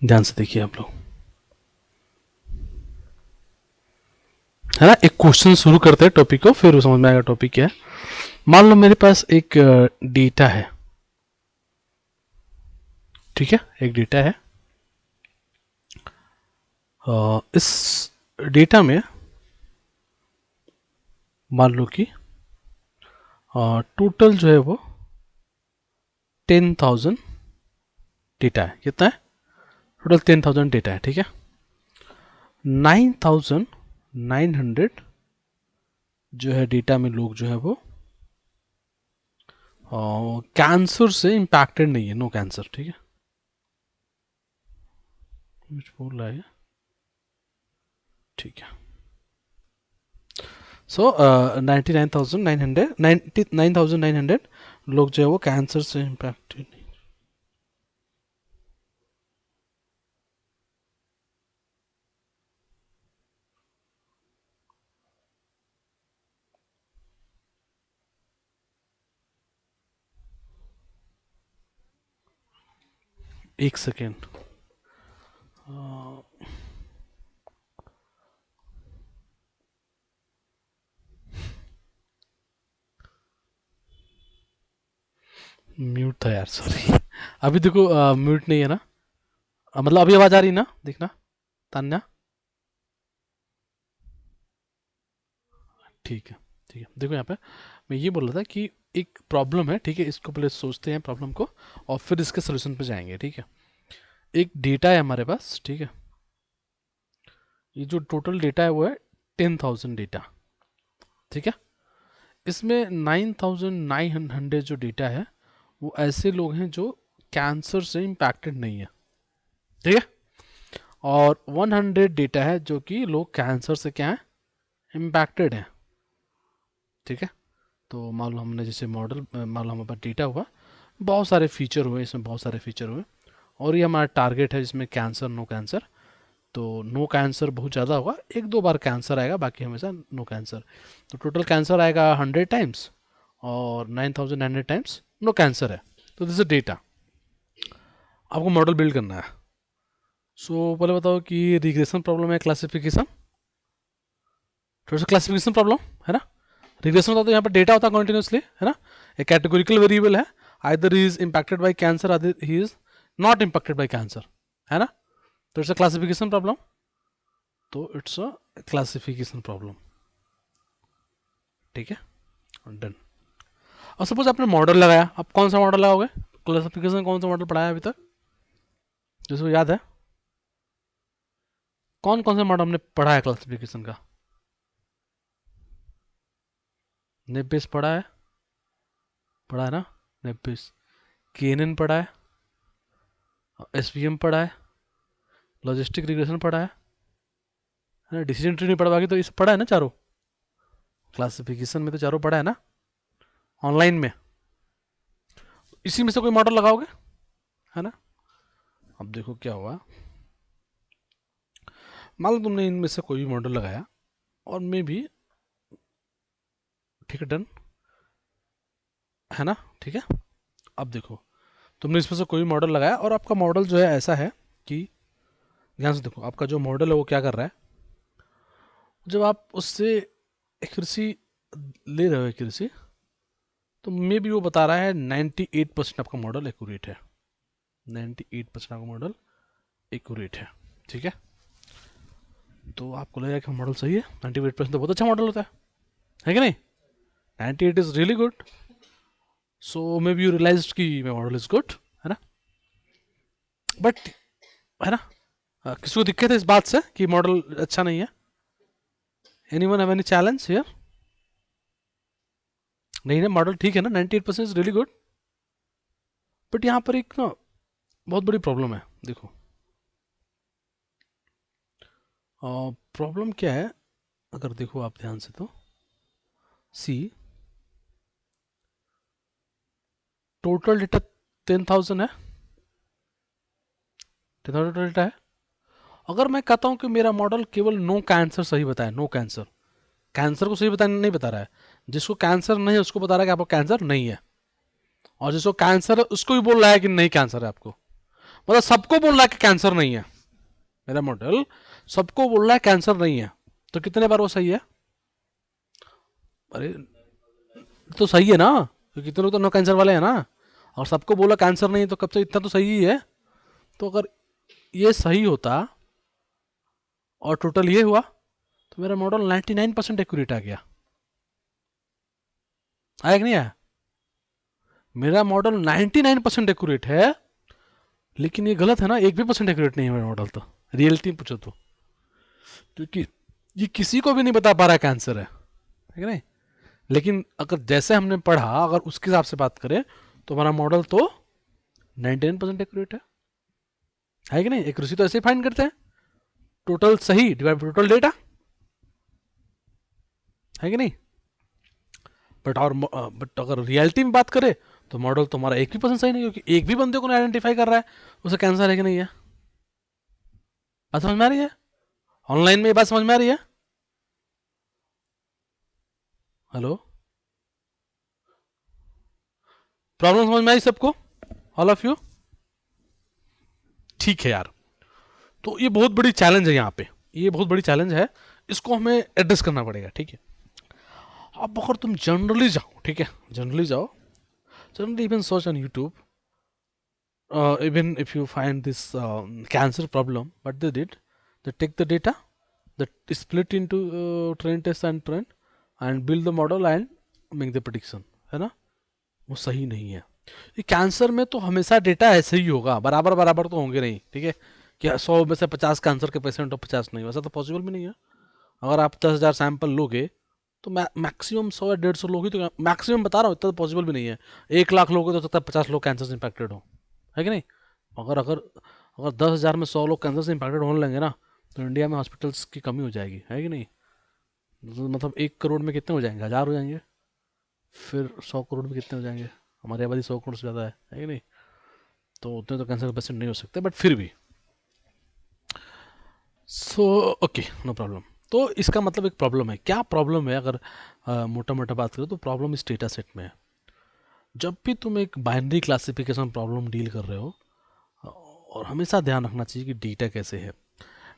ध्यान से देखिए आप लोग, है ना। एक क्वेश्चन शुरू करते हैं टॉपिक को, फिर समझ में आएगा टॉपिक क्या है। मान लो मेरे पास एक डेटा है, ठीक है, एक डेटा है। इस डेटा में मान लो कि टोटल जो है वो 10,000 डेटा है। कितना है? टोटल 10,000 डेटा है, ठीक है। 9,900 जो है डेटा में लोग जो है वो कैंसर से इम्पैक्टेड नहीं है, नो कैंसर, ठीक है। कुछ बोल रहा है, ठीक है। सो 99,900 लोग जो है वो कैंसर से इम्पैक्टेड। एक सेकेंड, म्यूट था यार, सॉरी। अभी देखो म्यूट नहीं है ना, मतलब अभी आवाज आ रही ना, देखना तान्या। ठीक है, ठीक है। देखो यहाँ पे मैं ये बोल रहा था कि एक प्रॉब्लम है, ठीक है। इसको पहले सोचते हैं प्रॉब्लम को, और फिर इसके सोल्यूशन पे जाएंगे, ठीक है। एक डेटा है हमारे पास, ठीक है। ये जो टोटल डेटा है वो है 10,000 डेटा, ठीक है। इसमें 9,900 जो डेटा है वो ऐसे लोग हैं जो कैंसर से इम्पैक्टेड नहीं है, ठीक है। और 100 डेटा है जो कि लोग कैंसर से क्या है, इम्पैक्टेड हैं, ठीक है। तो मान लो हमने जैसे मॉडल, मान लो हमारे पास डेटा हुआ, बहुत सारे फीचर हुए इसमें, बहुत सारे फीचर हुए, और ये हमारा टारगेट है जिसमें कैंसर, नो कैंसर। तो नो कैंसर बहुत ज़्यादा होगा, एक दो बार कैंसर आएगा, बाकी हमेशा नो कैंसर। तो टोटल कैंसर आएगा 100 टाइम्स, और 9,900 टाइम्स नो कैंसर है। तो दिस इज डेटा। आपको मॉडल बिल्ड करना है। पहले बताओ कि रिग्रेशन प्रॉब्लम है, क्लासिफिकेशन, थोड़ा सा क्लासिफिकेशन प्रॉब्लम है ना। रिग्रेशन होता तो यहाँ पर डेटा होता कंटिन्यूसली, है ना। एक कैटेगोरिकल वेरिएबल है, either he is impacted by cancer, either he is not impacted by cancer, है ना। तो इट्स अ क्लासिफिकेशन प्रॉब्लम, तो इट्स अ क्लासिफिकेशन प्रॉब्लम, ठीक है, डन। और सपोज आपने मॉडल लगाया, आप कौन सा मॉडल लगाओगे? क्लासिफिकेशन कौन सा मॉडल पढ़ाया अभी तक, जिसको याद है? कौन कौन सा मॉडल हमने पढ़ा है क्लासिफिकेशन का? नेबिस पढ़ा है ना, नेबिस। केएनएन पढ़ा है, एसवीएम पढ़ा है, लॉजिस्टिक रिग्रेशन पढ़ा है ना, डिसीजन ट्री नहीं पढ़ा, बाकी तो इस पढ़ा है ना चारों। क्लासिफिकेशन में तो चारों पढ़ा है ना, ऑनलाइन में। इसी में से कोई मॉडल लगाओगे, है ना। अब देखो क्या हुआ, मान लो तुमने इनमें से कोई भी मॉडल लगाया, और मे भी, ठीक है, डन, है ना, ठीक है। अब देखो, तुमने इसमें से कोई मॉडल लगाया, और आपका मॉडल जो है ऐसा है कि, ध्यान से देखो, आपका जो मॉडल है वो क्या कर रहा है, जब आप उससे एक्यूरेसी ले रहे हो, एक्यूरेसी, तो मे भी वो बता रहा है 98% आपका मॉडल एक्यूरेट है, 98% आपका मॉडल एक्यूरेट है, ठीक है। तो आपको लगेगा कि मॉडल सही है, 98% तो बहुत अच्छा मॉडल होता है कि नहीं? 98 is really good, so maybe you realize कि माई मॉडल इज गुड, है ना। बट, है ना, किसी को दिक्कत है इस बात से कि मॉडल अच्छा नहीं है? Anyone have any challenge here? नहीं ना, मॉडल ठीक है ना, 98% इज रियली गुड। बट यहाँ पर एक ना बहुत बड़ी प्रॉब्लम है, देखो। प्रॉब्लम क्या है, अगर देखो आप ध्यान से, तो सी, टोटल डेटा 10,000 है, 10,000 डेटा है। अगर मैं कहता हूँ कि मेरा मॉडल केवल नो कैंसर सही बताए, नो कैंसर, कैंसर को सही बताने नहीं बता रहा है, जिसको कैंसर नहीं है उसको बता रहा है कि आपको कैंसर नहीं है, और जिसको कैंसर है उसको भी बोल रहा है कि नहीं कैंसर है आपको, मतलब सबको बोल रहा है कि कैंसर नहीं है, मेरा मॉडल सबको बोल रहा है कैंसर नहीं है, तो कितने बार वो सही है? अरे तो सही है ना, तो कितने लोग तो नो कैंसर वाले हैं ना, और सबको बोला कैंसर नहीं है, तो कब से इतना तो सही ही है। तो अगर ये सही होता और टोटल ये हुआ, तो मेरा मॉडल 99% एक्यूरेट आ गया। आया कि नहीं आया? मेरा मॉडल 99% एक्यूरेट है, लेकिन ये गलत है ना, एक भी परसेंट एक्यूरेट नहीं है मेरा मॉडल तो, रियलिटी में पूछो तो, क्योंकि ये किसी को भी नहीं बता पा रहा है कैंसर है कि नहीं। लेकिन अगर जैसे हमने पढ़ा, अगर उसके हिसाब से बात करें, तो हमारा मॉडल तो 99% एक्यूरेट है कि नहीं। एक्यूरेसी तो ऐसे ही फाइंड करते हैं, टोटल सही डिवाइड टोटल डेटा, है कि नहीं। बट अगर रियलिटी में बात करें, तो मॉडल तो हमारा 1% सही नहीं, क्योंकि एक भी बंदे को आइडेंटिफाई कर रहा है उसे कैंसर है कि नहीं है। बात समझ में आ रही है? ऑनलाइन में ये बात समझ में आ रही है? हेलो, प्रॉब्लम समझ में आई सबको, ऑल ऑफ यू? ठीक है यार, तो ये बहुत बड़ी चैलेंज है यहाँ पे, ये बहुत बड़ी चैलेंज है, इसको हमें एड्रेस करना पड़ेगा, ठीक है। अब अगर तुम जनरली जाओ, ठीक है, जनरली जाओ, generally even search on YouTube, even if you find this cancer problem, what they did, they take the data, they split into train test and build the model and make the prediction, है ना। वो सही नहीं है। ये cancer में तो हमेशा डेटा ऐसे ही होगा, बराबर बराबर तो होंगे नहीं, ठीक है, कि 100 में से 50 कैंसर के पेशेंट और 50 नहीं, वैसा तो पॉसिबल भी नहीं है। अगर आप 10,000 सैंपल लोगे, तो मैक्सिमम 100 या 150 लोग ही तो, मैक्सिमम बता रहा हूँ, इतना तो पॉसिबल भी नहीं है। 1 लाख लोग तो सकता है 50 लोग कैंसर से इंफेक्टेड हो, है कि नहीं। अगर अगर अगर 10,000 में 100 लोग कैंसर से इंफेक्टेड होने लगे ना, तो इंडिया में हॉस्पिटल्स की कमी हो जाएगी, है कि नहीं। मतलब 1 करोड़ में कितने हो जाएंगे, 1,000 हो जाएंगे, फिर 100 करोड़ में कितने हो जाएंगे, हमारी आबादी 100 करोड़ से ज़्यादा है कि नहीं। तो उतने तो कैंसर के पेशेंट नहीं हो सकते, बट फिर भी सो ओके, नो प्रॉब्लम। तो इसका मतलब एक प्रॉब्लम है, क्या प्रॉब्लम है, अगर मोटा मोटा बात करें तो प्रॉब्लम इस डेटा सेट में है। जब भी तुम एक बाइनरी क्लासिफिकेशन प्रॉब्लम डील कर रहे हो, और हमेशा ध्यान रखना चाहिए कि डेटा कैसे है,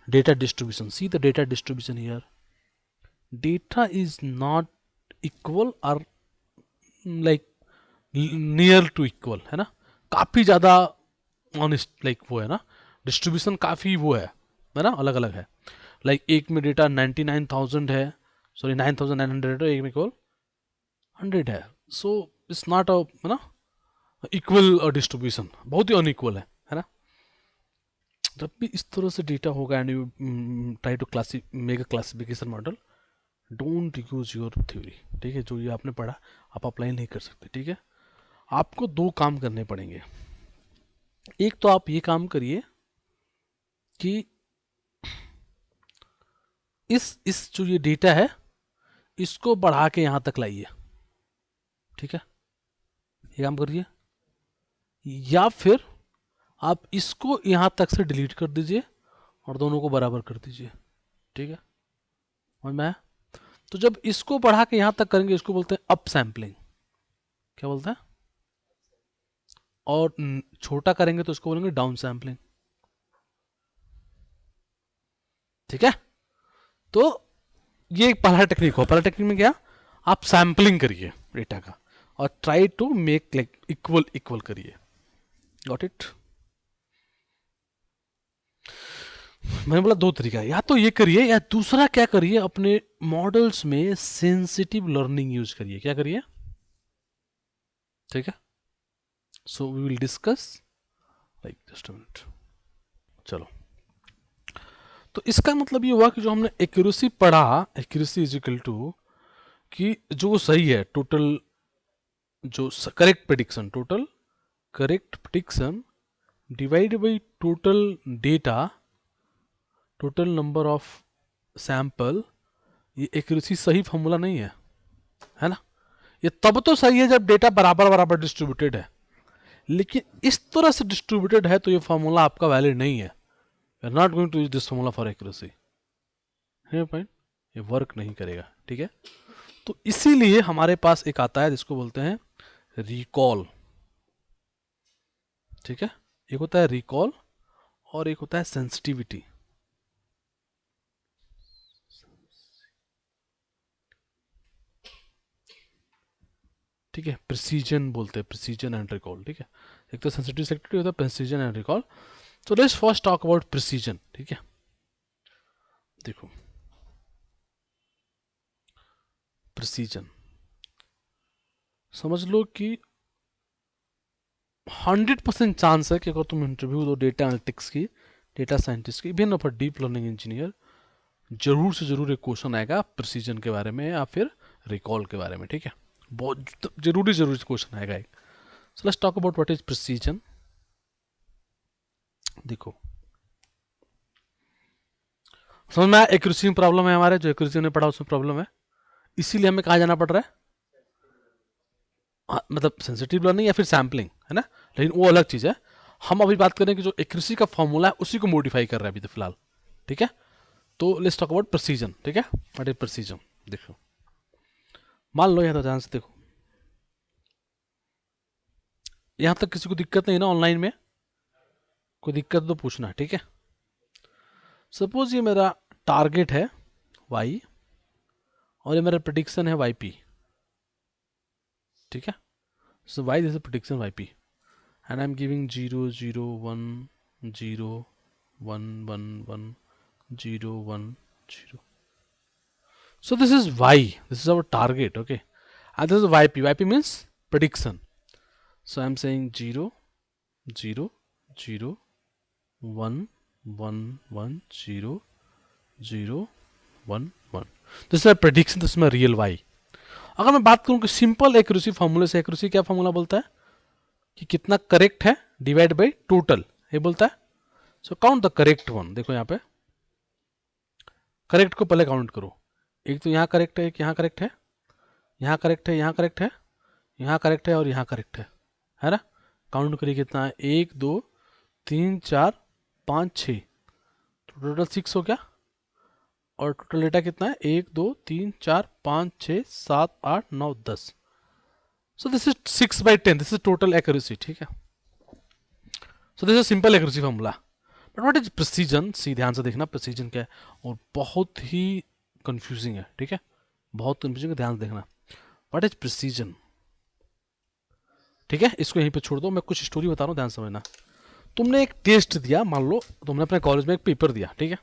data distribution, see the data distribution here, data is not equal और लाइक नियर टू इक्वल, है ना, काफ़ी ज़्यादा ऑनेस्ट, लाइक वो है ना, डिस्ट्रीब्यूशन काफ़ी वो है ना, अलग अलग है। लाइक एक में डेटा 99,000 है, सॉरी 9,900 है, एक में केवल 100 है। सो इट्स नॉट अ, है ना, इक्वल डिस्ट्रीब्यूशन, बहुत ही अनइक्वल है ना। जब भी इस तरह से डेटा होगा and you try to make a classification model, don't use your theory, ठीक है, जो ये आपने पढ़ा आप अप्लाई नहीं कर सकते, ठीक है। आपको 2 काम करने पड़ेंगे। एक तो आप ये काम करिए कि इस जो ये डेटा है, इसको बढ़ा के यहाँ तक लाइए, ठीक है, ये काम करिए। या फिर आप इसको यहाँ तक से डिलीट कर दीजिए और दोनों को बराबर कर दीजिए, ठीक है, समझ में आया। तो जब इसको बढ़ा के यहाँ तक करेंगे, इसको बोलते हैं अप सैम्पलिंग, क्या बोलते हैं, और छोटा करेंगे तो इसको बोलेंगे डाउन सैम्पलिंग, ठीक है। तो ये एक पहला टेक्निक हो, पहला टेक्निक में क्या, आप सैम्पलिंग करिए डेटा का और try to make like equal equal करिए, गॉट इट। मैंने बोला 2 तरीका है, या तो ये करिए, या दूसरा क्या करिए, अपने मॉडल्स में सेंसिटिव लर्निंग यूज करिए। क्या करिए, ठीक है, so we will discuss like just a minute. चलो, तो इसका मतलब ये हुआ कि जो हमने एक्यूरेसी पढ़ा, एक्यूरेसी इज इक्वल टू कि जो सही है, टोटल जो correct prediction, total correct prediction divide by total data, total number of sample. ये एक्यूरेसी सही फॉर्मूला नहीं है ना। ये तब तो सही है जब डेटा बराबर बराबर डिस्ट्रीब्यूटेड है, लेकिन इस तरह से डिस्ट्रीब्यूटेड है तो ये फॉर्मूला आपका वैलिड नहीं है। You are not going to use this formula for accuracy, है पॉइंट, ये वर्क नहीं करेगा, ठीक है। तो इसीलिए हमारे पास एक आता है जिसको बोलते हैं रिकॉल, ठीक है। एक होता है रिकॉल और एक होता है सेंसिटिविटी। ठीक है, प्रिसीजन बोलते हैं, प्रिसीजन एंड रिकॉल। ठीक है, एक तो सेंसिटिव सेक्टिविटी होता है, प्रिसीजन एंड रिकॉल। तो let's first talk about precision. ठीक है, देखो प्रिसीजन समझ लो कि 100% चांस है कि अगर तुम इंटरव्यू दो डेटा एनालिटिक्स की, डेटा साइंटिस्ट की, even for deep learning engineer, जरूर से जरूर एक क्वेश्चन आएगा प्रिसीजन के बारे में या फिर रिकॉल के बारे में। ठीक है, बहुत जरूरी जरूरी क्वेश्चन आएगा एक। So let's talk about what is precision. देखो समझ में आया, एक्यूरेसी में प्रॉब्लम है हमारे, जो एक्यूरेसी ने पढ़ा उसमें प्रॉब्लम है, इसीलिए हमें कहाँ जाना पड़ रहा है, मतलब सेंसिटिव लर्निंग या फिर सैम्पलिंग, है ना, लेकिन वो अलग चीज़ है। हम अभी बात करें कि जो एक्यूरेसी का फॉर्मूला है उसी को मॉडिफाई कर रहे हैं अभी तो फिलहाल। ठीक है, तो लेट्स टॉक अबाउट प्रिसीजन। ठीक है, व्हाट इज प्रिसीजन। देखो मान लो यहाँ तो ध्यान से देखो, यहाँ तक किसी को दिक्कत नहीं ना, ऑनलाइन में कोई दिक्कत तो पूछना। ठीक है, सपोज ये मेरा टारगेट है वाई और ये मेरा प्रिडिक्शन है वाई पी। ठीक है, so Y this is prediction Y P and I am giving 0 0 1 0 1 1 1 0 1 0. So this is y, this is our target. Okay, and this is yp. Yp means prediction. So I'm saying 0 0 0 1 1 1 0 0 1 1. This is a prediction, this is my real y. अगर मैं बात करूं कि simple accuracy फॉर्मूले से, accuracy क्या formula बोलता है कि कितना करेक्ट है डिवाइड बाई टोटल, ये बोलता है। So count the correct one. देखो यहाँ पे करेक्ट को पहले काउंट करो, एक तो यहाँ करेक्ट है, एक यहाँ करेक्ट है, यहाँ करेक्ट है, यहाँ करेक्ट है, यहाँ करेक्ट है और यहाँ करेक्ट है ना। काउंट करिए कितना है, 1 2 3 4 5 6, तो टोटल 6 हो गया। और टोटल डेटा कितना है, 1 2 3 4 5 6 7 8 9 10। So this is 6/10, this is total accuracy. ठीक है, so this is simple accuracy formula. But what is precision, see ध्यान से देखना प्रिसीजन क्या है, और बहुत ही कंफ्यूजिंग है। ठीक है, बहुत कंफ्यूजिंग है, ध्यान से देखना व्हाट इज प्रिसीजन। ठीक है, इसको यहीं पे छोड़ दो, मैं कुछ स्टोरी बता रहा हूँ, ध्यान समझना। तुमने एक टेस्ट दिया, मान लो तुमने अपने कॉलेज में एक पेपर दिया। ठीक है,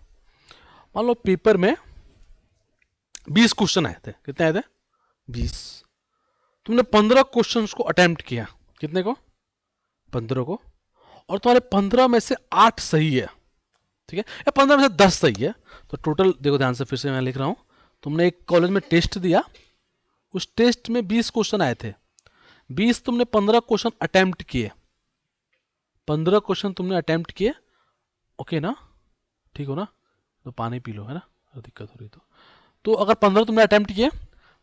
मान लो पेपर में 20 क्वेश्चन आए थे, कितने आए थे, 20। तुमने 15 क्वेश्चन को अटेम्प्ट किया, कितने को, 15 को, और तुम्हारे 15 में से 8 सही है। ठीक है, या 15 में से 10 सही है, तो टोटल देखो ध्यान से, फिर से मैं लिख रहा हूं, तुमने एक कॉलेज में टेस्ट दिया, उस टेस्ट में 20 क्वेश्चन आए थे, 20 तुमने 15 क्वेश्चन अटेम्प्ट किए, 15 क्वेश्चन तुमने अटेम्प्ट किए। ओके ना, ठीक हो ना, तो पानी पी लो, है ना, दिक्कत हो रही तो अगर 15 तुमने अटेम्प्ट किए,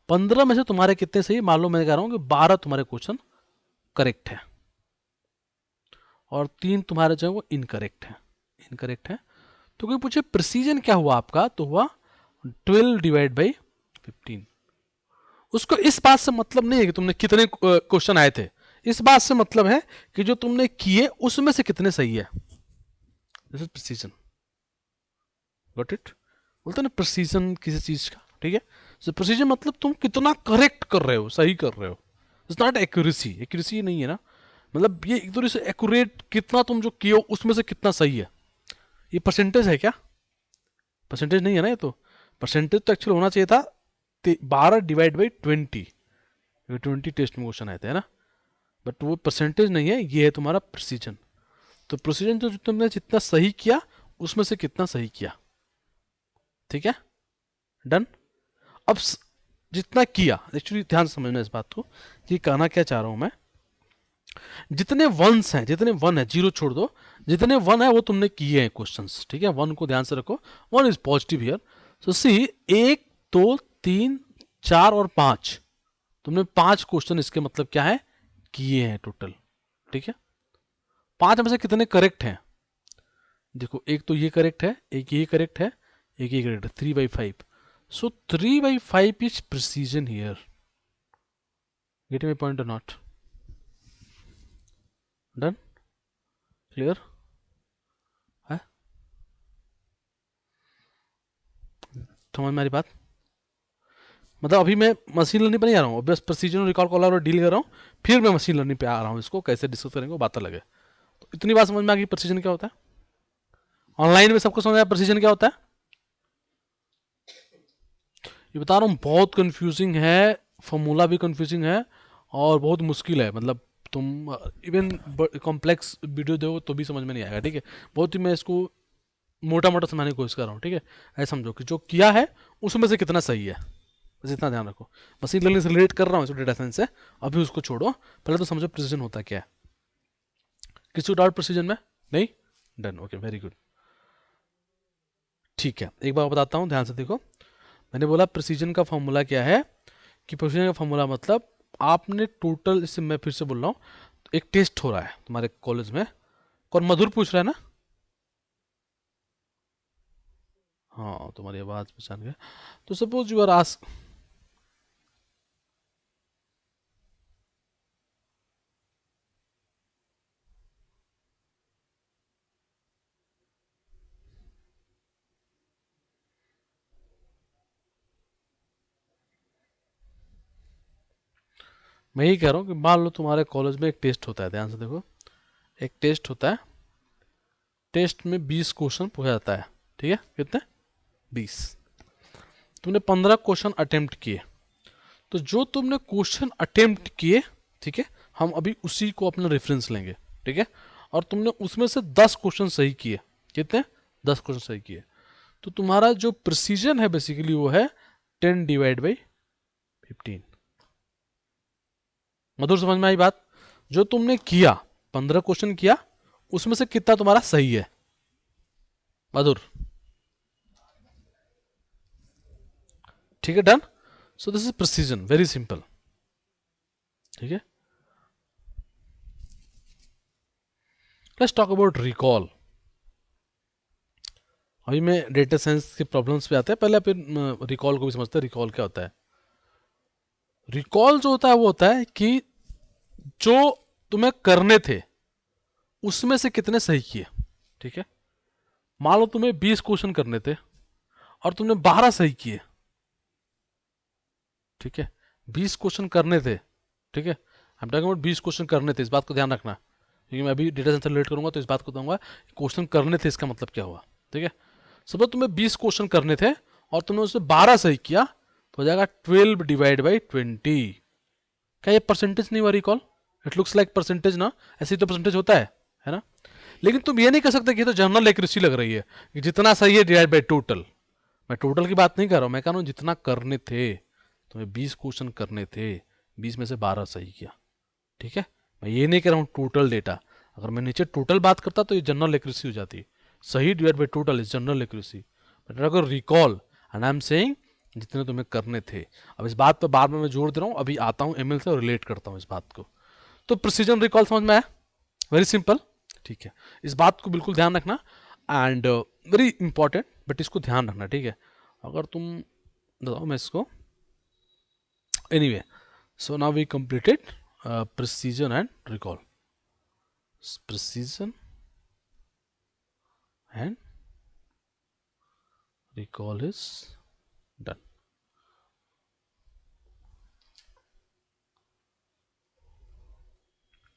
15 में से तुम्हारे कितने सही, मान लो मैं कह रहा हूं कि 12 तुम्हारे क्वेश्चन करेक्ट है और 3 तुम्हारे जो है वो इनकरेक्ट है, इनकरेक्ट है। तो कोई पूछे प्रिसीजन क्या हुआ आपका, तो हुआ 12 डिवाइड बाई 15। उसको इस बात से मतलब नहीं है कि तुमने कितने क्वेश्चन आए थे, इस बात से मतलब है कि जो तुमने किए उसमें से कितने सही है। This is precision, got it, बोलते हैं ना प्रिसीजन किसी चीज का। ठीक है, सो प्रिसीजन मतलब तुम कितना करेक्ट कर रहे हो, सही कर रहे हो। इट्स नॉट एक्यूरेसी, एक्यूरेसी नहीं है ना, मतलब ये एक तरह से एक्यूरेट, कितना तुम जो किए हो उसमें से कितना सही है। ये परसेंटेज है क्या, परसेंटेज नहीं है ना, ये तो परसेंटेज तो एक्चुअल होना चाहिए था 12 डिवाइड बाई 20, 20 टेस्ट में क्वेश्चन आए थे, है ना, बट वो परसेंटेज नहीं है, ये है तुम्हारा प्रिसीजन। तो प्रिसीजन तो तुमने जितना सही किया उसमें से कितना सही किया। ठीक है, डन। अब जितना किया, एक्चुअली ध्यान से समझना इस बात को कि कहना क्या चाह रहा हूं मैं, जितने वंस हैं, जितने वन है, जीरो छोड़ दो, जितने वन है वो तुमने किए हैं क्वेश्चंस। ठीक है, वन को ध्यान से रखो, one is positive here. So see 1 2 3 4 और 5, तुमने 5 क्वेश्चन, इसके मतलब क्या है, किए हैं टोटल। ठीक है, 5 में से कितने करेक्ट हैं, देखो एक तो ये करेक्ट है, एक ये करेक्ट है, एक ये करेक्ट है, 3/5। सो 3/5 is precision here, gate my point और नॉट, डन। क्लियर है? समझ में आ रही बात? मतलब अभी मैं मशीन लर्निंग पर नहीं आ रहा हूँ, बस प्रेसिजन रिकॉल कॉलर और डील कर रहा हूँ, फिर मैं मशीन लर्निंग पे आ रहा हूँ, इसको कैसे डिस्कस करेंगे वो बात अलग है। तो इतनी बात समझ में आ गई प्रेसिजन क्या होता है? ऑनलाइन में सबको समझ आया प्रेसिजन क्या होता है? ये बता रहा हूँ बहुत कंफ्यूजिंग है, फॉर्मूला भी कंफ्यूजिंग है और बहुत मुश्किल है। मतलब तुम इवन कॉम्प्लेक्स वीडियो दो तो भी समझ में नहीं आएगा, ठीक है? बहुत ही मैं इसको मोटा मोटा समझाने की कोशिश कर रहा हूँ, ठीक है? ऐसा समझो कि जो किया है उसमें से कितना सही है, बस इतना ध्यान रखो। मशीन लर्निंग से रिलेट कर रहा हूँ इसको डेटा साइंस से, अभी उसको छोड़ो, पहले तो समझो प्रिसीजन होता क्या है। किसी को डाउट प्रिसीजन में? नहीं? Done, okay, very good. ठीक है, एक बार बताता हूँ, ध्यान से देखो। मैंने बोला प्रिसीजन का फॉर्मूला क्या है, कि प्रिसीजन का फॉर्मूला मतलब आपने टोटल, इससे मैं फिर से बोल रहा हूँ, एक टेस्ट हो रहा है तुम्हारे कॉलेज में, कौन मधुर पूछ रहा है ना? हाँ, तुम्हारी आवाज़ पहचान गया। तो सपोज यू आर आस्क, मैं यही कह रहा हूँ कि मान लो तुम्हारे कॉलेज में एक टेस्ट होता है, ध्यान से देखो, एक टेस्ट होता है, टेस्ट में 20 क्वेश्चन पूछा जाता है, ठीक है? कितने? 20। तुमने 15 क्वेश्चन अटेम्प्ट किए, तो जो तुमने क्वेश्चन अटेम्प्ट किए, ठीक है, हम अभी उसी को अपना रेफरेंस लेंगे, ठीक है? और तुमने उसमें से 10 क्वेश्चन सही किए, कितने? 10 क्वेश्चन सही किए, तो तुम्हारा जो प्रिसीजन है बेसिकली वो है 10/15। मधुर, समझ में आई बात? जो तुमने किया, 15 क्वेश्चन किया, उसमें से कितना तुम्हारा सही है? मधुर, ठीक है, done. So this is precision, very simple, ठीक है? Let's talk about recall. अभी मैं डेटा साइंस के प्रॉब्लम्स पे आते हैं, पहले फिर रिकॉल को भी समझते हैं, रिकॉल क्या होता है। रिकॉल जो होता है वो होता है कि जो तुम्हें करने थे उसमें से कितने सही किए, ठीक है? मान लो तुम्हें 20 क्वेश्चन करने थे और तुमने 12 सही किए, ठीक है? 20 क्वेश्चन करने थे, ठीक है? हम टॉकिंग अबाउट 20 क्वेश्चन करने थे, इस बात को ध्यान रखना, क्योंकि मैं अभी डेटा साइंस से रिलेट करूंगा तो इस बात को दूंगा, क्वेश्चन करने थे इसका मतलब क्या हुआ, ठीक है? सपोज तुम्हें 20 क्वेश्चन करने थे और तुमने उसमें 12 सही किया, तो हो जाएगा 12/20। क्या ये परसेंटेज नहीं हुआ recall? It looks like percentage ना, ऐसे ही तो परसेंटेज होता है ना? लेकिन तुम ये नहीं कर सकते कि ये तो जनरल एक्यूरेसी लग रही है कि जितना सही है डिवाइड बाई टोटल। मैं टोटल की बात नहीं कर रहा हूँ, मैं कह रहा हूँ जितना करने थे, तुम्हें 20 क्वेश्चन करने थे, 20 में से 12 सही किया, ठीक है? मैं ये नहीं कह रहा हूँ टोटल डेटा, अगर मैं नीचे टोटल बात करता तो ये जनरल एक्यूरेसी हो जाती। सही divide by total is general accuracy, but अगर recall and I am saying जितने तुम्हें करने थे। अब इस बात पर बाद में मैं जोड़ दे रहा हूँ, अभी आता हूँ एमएल से और रिलेट करता हूँ इस बात को। तो प्रिसीजन रिकॉल समझ में आया? वेरी सिंपल, ठीक है? इस बात को बिल्कुल ध्यान रखना, एंड वेरी इंपॉर्टेंट, बट इसको ध्यान रखना, ठीक है? अगर तुम बताओ मैं इसको, anyway, so now we completed precision and recall, precision and recall is done,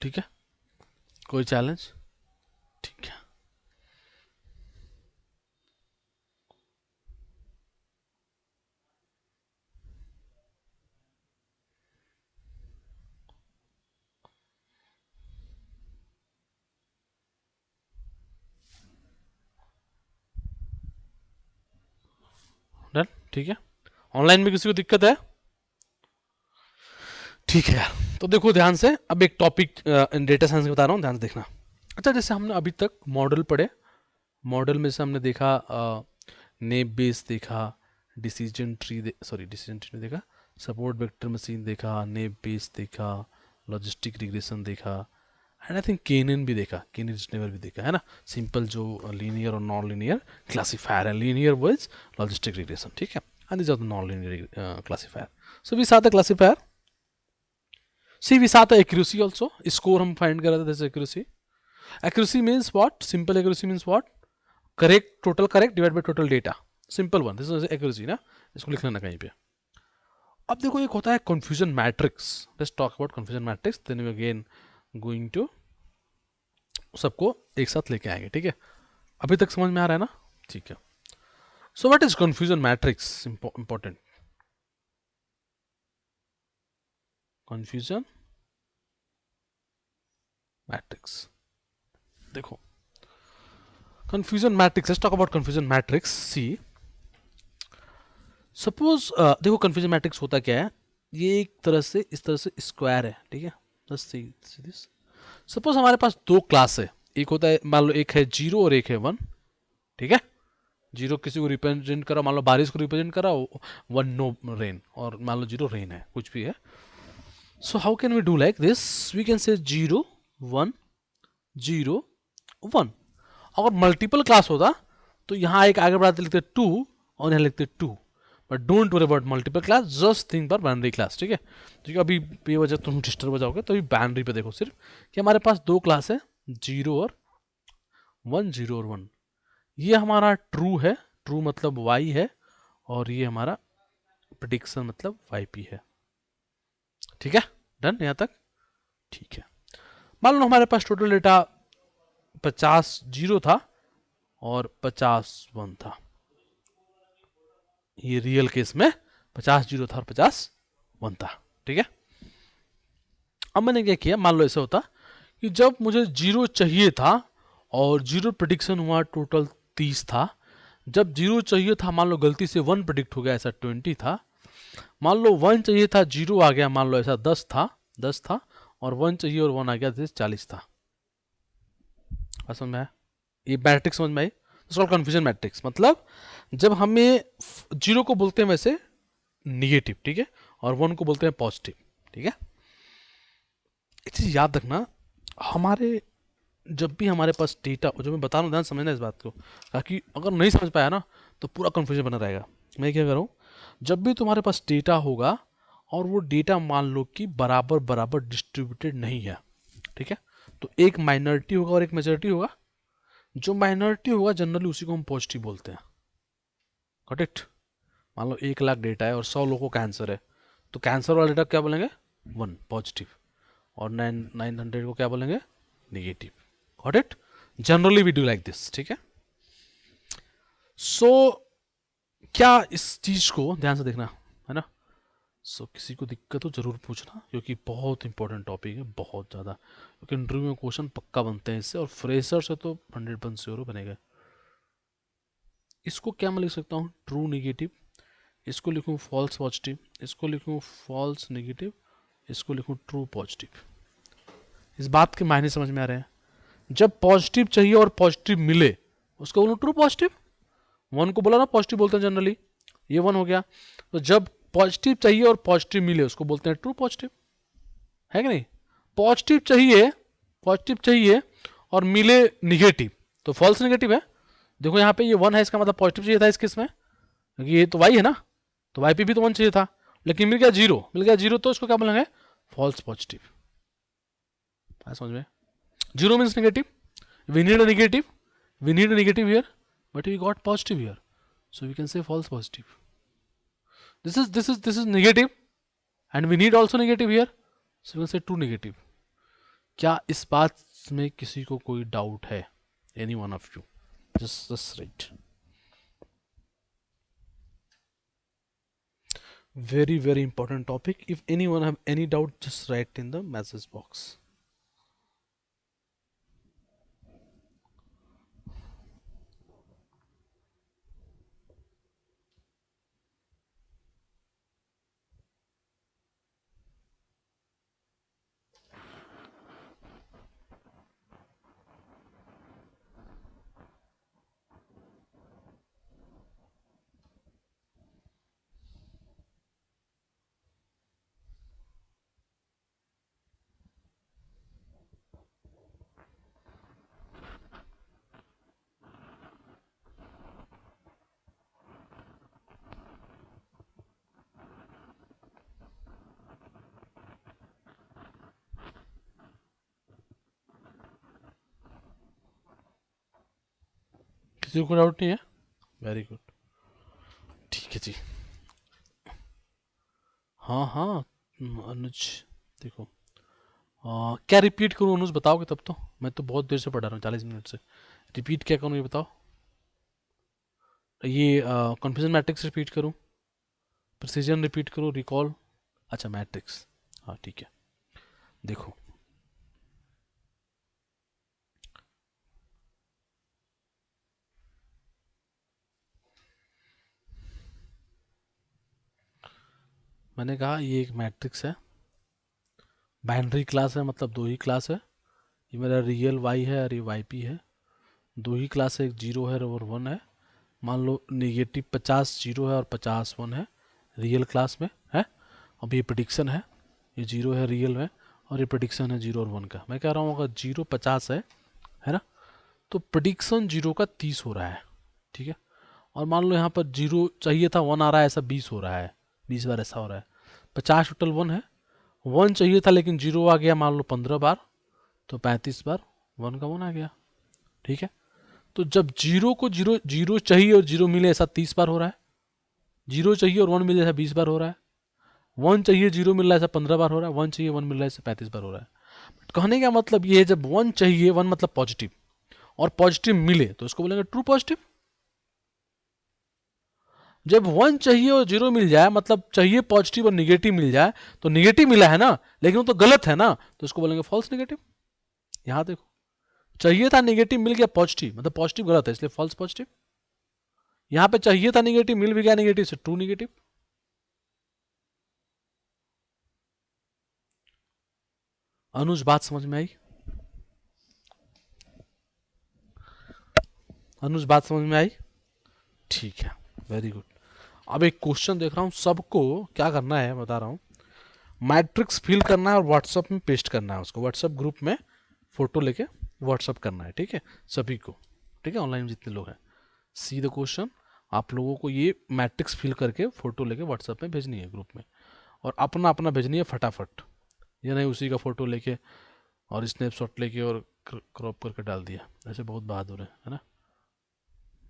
ठीक है? कोई चैलेंज? ठीक है, डन, ठीक है? ऑनलाइन में किसी को दिक्कत है? ठीक है, तो देखो ध्यान से, अब एक टॉपिक इन डेटा साइंस बता रहा हूँ, ध्यान से देखना। अच्छा, जैसे हमने अभी तक मॉडल पढ़े, मॉडल में से हमने देखा नेम बेस देखा, decision tree, sorry decision tree नहीं देखा, सपोर्ट वेक्टर मशीन देखा, नेम बेस देखा, लॉजिस्टिक रिग्रेशन देखा, एंड आई थिंक केनिन भी देखा, केनिन स्नेवर भी देखा, है ना? सिंपल जो लीनियर और नॉन लीनियर क्लासीफायर है, लीनियर वर्ज लॉजिस्टिक रिग्रेशन, ठीक है? And this are the non linear classifier. So we saw the classifier, see we saw the accuracy also, score हम फाइंड कर रहे थे, this accuracy। Accuracy means what? Simple accuracy means what? Correct, total correct divided by total data. Simple one. This is accuracy ना, इसको लिखना ना कहीं पे. अब देखो एक होता है confusion matrix. Let's talk about confusion matrix. Then we again going to सबको एक साथ लेके आएंगे, ठीक है. अभी तक समझ में आ रहा है ना? ठीक है. So what is confusion matrix? Important. Confusion matrix. देखो confusion matrix. Let's talk about confusion matrix. See, suppose देखो confusion matrix होता क्या है. ये एक तरह से इस तरह से स्क्वायर है, ठीक है. Let's see this. Suppose हमारे पास दो क्लास है. एक होता है, मान लो एक है 0 और एक है 1, ठीक है. 0 किसी को रिप्रेजेंट करा, मान लो बारिश को रिप्रेजेंट करा, 1 नो रेन, और मान लो 0 रेन है, कुछ भी है. So how can we do like this? We can say 0 1 0 1. अगर मल्टीपल क्लास होता तो यहाँ एक आगे बढ़ाते लिखते 2 और यहाँ लिखते 2. But don't worry about multiple class, just think पर बाइनरी क्लास, ठीक है. क्योंकि अभी बेवजह तुम डिस्टर्ब हो जाओगे, तो अभी बाइनरी पे देखो सिर्फ कि हमारे पास दो क्लास है, 0 और 1, 0 और 1. ये हमारा ट्रू है, ट्रू मतलब y है, और ये हमारा प्रिडिक्शन मतलब yp है, ठीक है. डन यहाँ तक, ठीक है. मान लो हमारे पास टोटल डेटा 50 0 था और 50 1 था. ये रियल केस में 50 0 था और 50 1 था, ठीक है. अब मैंने क्या किया, मान लो ऐसा होता कि जब मुझे 0 चाहिए था और 0 प्रिडिक्शन हुआ, टोटल 30 था. जब 0 चाहिए था, मान लो गलती से 1 प्रिडिक्ट हो गया, ऐसा 20 था. मान लो 1 चाहिए था, 0 आ गया, मान लो ऐसा 10 था, और 1 चाहिए और 1 आ गया, जैसे 40 था. समझ में आया? ये मैट्रिक्स समझ में आई? कंफ्यूजन मैट्रिक्स मतलब जब हमें 0 को बोलते हैं वैसे निगेटिव, ठीक है, और 1 को बोलते हैं पॉजिटिव, ठीक है. एक चीज याद रखना, हमारे जब भी हमारे पास डेटा, जो मैं बता रहा हूँ ध्यान समझना इस बात को, ताकि अगर नहीं समझ पाया ना तो पूरा कंफ्यूजन बना रहेगा. मैं क्या करूँ, जब भी तुम्हारे पास डेटा होगा और वो डेटा मान लो कि बराबर बराबर डिस्ट्रीब्यूटेड नहीं है, ठीक है, तो एक माइनॉरिटी होगा और एक मेजॉरिटी होगा. जो माइनॉरिटी होगा जनरली उसी को हम पॉजिटिव बोलते हैं. Got it? मान लो 1 लाख डेटा है और 100 लोगों को कैंसर है, तो कैंसर वाला डेटा क्या बोलेंगे? 1 पॉजिटिव, और 900 को क्या बोलेंगे? Negative. Got it? Generally we do like this, ठीक है. सो क्या इस चीज को ध्यान से देखना है ना. सो किसी को दिक्कत हो जरूर पूछना, क्योंकि बहुत इंपॉर्टेंट टॉपिक है, बहुत ज़्यादा. क्योंकि इंटरव्यू में क्वेश्चन पक्का बनते हैं इससे, और फ्रेशर से तो 100% श्योर बनेगा. इसको क्या मैं लिख सकता हूँ? True negative. इसको लिखूँ फॉल्स पॉजिटिव. इसको लिखूँ फॉल्स निगेटिव. इसको लिखूँ ट्रू पॉजिटिव. इस बात के मायने समझ में आ रहे हैं? जब पॉजिटिव चाहिए और पॉजिटिव मिले उसको बोलो ट्रू पॉजिटिव. 1 को बोला ना पॉजिटिव बोलते हैं जनरली, ये 1 हो गया. तो जब पॉजिटिव चाहिए और पॉजिटिव मिले उसको बोलते हैं ट्रू पॉजिटिव, है कि नहीं? पॉजिटिव चाहिए और मिले निगेटिव तो फॉल्स निगेटिव है. देखो यहाँ पे ये 1 है, इसका मतलब पॉजिटिव चाहिए था इस केस में, क्योंकि ये तो वाई है ना, तो वाई पे भी तो 1 चाहिए था, लेकिन मिल गया जीरो, तो इसको क्या बोलेंगे? False positive. समझ में? Zero means negative. We need a negative here, but we got positive here, so we can say false positive. This is negative and we need also negative here, so we can say true negative. क्या इस बात में किसी को कोई doubt है? Any one of you? just right. Very very important topic. If anyone have any doubt, just write in the message box. किसी को डाउट नहीं है? वेरी गुड, ठीक है जी। हाँ हाँ, अनुज देखो, क्या रिपीट करूँ अनुज, बताओगे तब तो। मैं तो बहुत देर से पढ़ा रहा हूँ, 40 मिनट से। रिपीट क्या करूँ ये बताओ। ये कन्फ्यूजन मैट्रिक्स रिपीट करूँ, प्रिसीजन रिपीट करूँ, रिकॉल? अच्छा मैट्रिक्स, हाँ ठीक है। देखो मैंने कहा ये एक मैट्रिक्स है, बाइनरी क्लास है, मतलब दो ही क्लास है। ये मेरा रियल वाई है और ये वाई पी है। दो ही क्लास है, एक जीरो है और वन है। मान लो नेगेटिव 50 जीरो है और 50 वन है रियल क्लास में है। अब ये प्रडिक्शन है, ये जीरो है रियल में और ये प्रडिक्शन है जीरो और वन का। मैं कह रहा हूँ अगर जीरो 50 है ना, तो प्रडिक्शन जीरो का 30 हो रहा है, ठीक है। और मान लो यहाँ पर जीरो चाहिए था, वन आ रहा है, ऐसा 20 हो रहा है, 20 बार ऐसा हो रहा है। 50 टोटल वन है, वन चाहिए था लेकिन जीरो आ गया मान लो 15 बार, तो 35 बार वन का वन आ गया, ठीक है। तो जब जीरो को जीरो जीरो चाहिए और जीरो मिले, ऐसा 30 बार हो रहा है। जीरो चाहिए और वन मिले, ऐसा 20 बार हो रहा है। वन चाहिए जीरो मिल रहा है, ऐसा 15 बार हो रहा है। वन चाहिए वन मिल रहा है, ऐसा 35 बार हो रहा है। कहने का मतलब ये है, जब वन चाहिए, वन मतलब पॉजिटिव, और पॉजिटिव मिले तो इसको बोलेंगे ट्रू पॉजिटिव। जब वन चाहिए और जीरो मिल जाए, मतलब चाहिए पॉजिटिव और निगेटिव मिल जाए, तो निगेटिव मिला है ना, लेकिन वो तो गलत है ना, तो इसको बोलेंगे फॉल्स निगेटिव। यहां देखो, चाहिए था निगेटिव, मिल गया पॉजिटिव, मतलब पॉजिटिव गलत है, इसलिए फॉल्स पॉजिटिव। यहां पे चाहिए था निगेटिव, मिल भी गया निगेटिव, से ट्रू निगेटिव। अनुज बात समझ में आई? अनुज बात समझ में आई? ठीक है, वेरी गुड। अब एक क्वेश्चन देख रहा हूँ, सबको क्या करना है बता रहा हूँ। मैट्रिक्स फिल करना है और व्हाट्सअप में पेस्ट करना है उसको, व्हाट्सअप ग्रुप में फोटो लेके व्हाट्सअप करना है, ठीक है, सभी को। ठीक है, ऑनलाइन जितने लोग हैं, सी द क्वेश्चन। आप लोगों को ये मैट्रिक्स फिल करके फोटो लेके व्हाट्सएप में भेजनी है ग्रुप में, और अपना अपना भेजनी है फटाफट। ये नहीं उसी का फोटो लेके और स्नैपशॉट लेके और क्रॉप करके डाल दिया, ऐसे बहुत बहादुर है ना।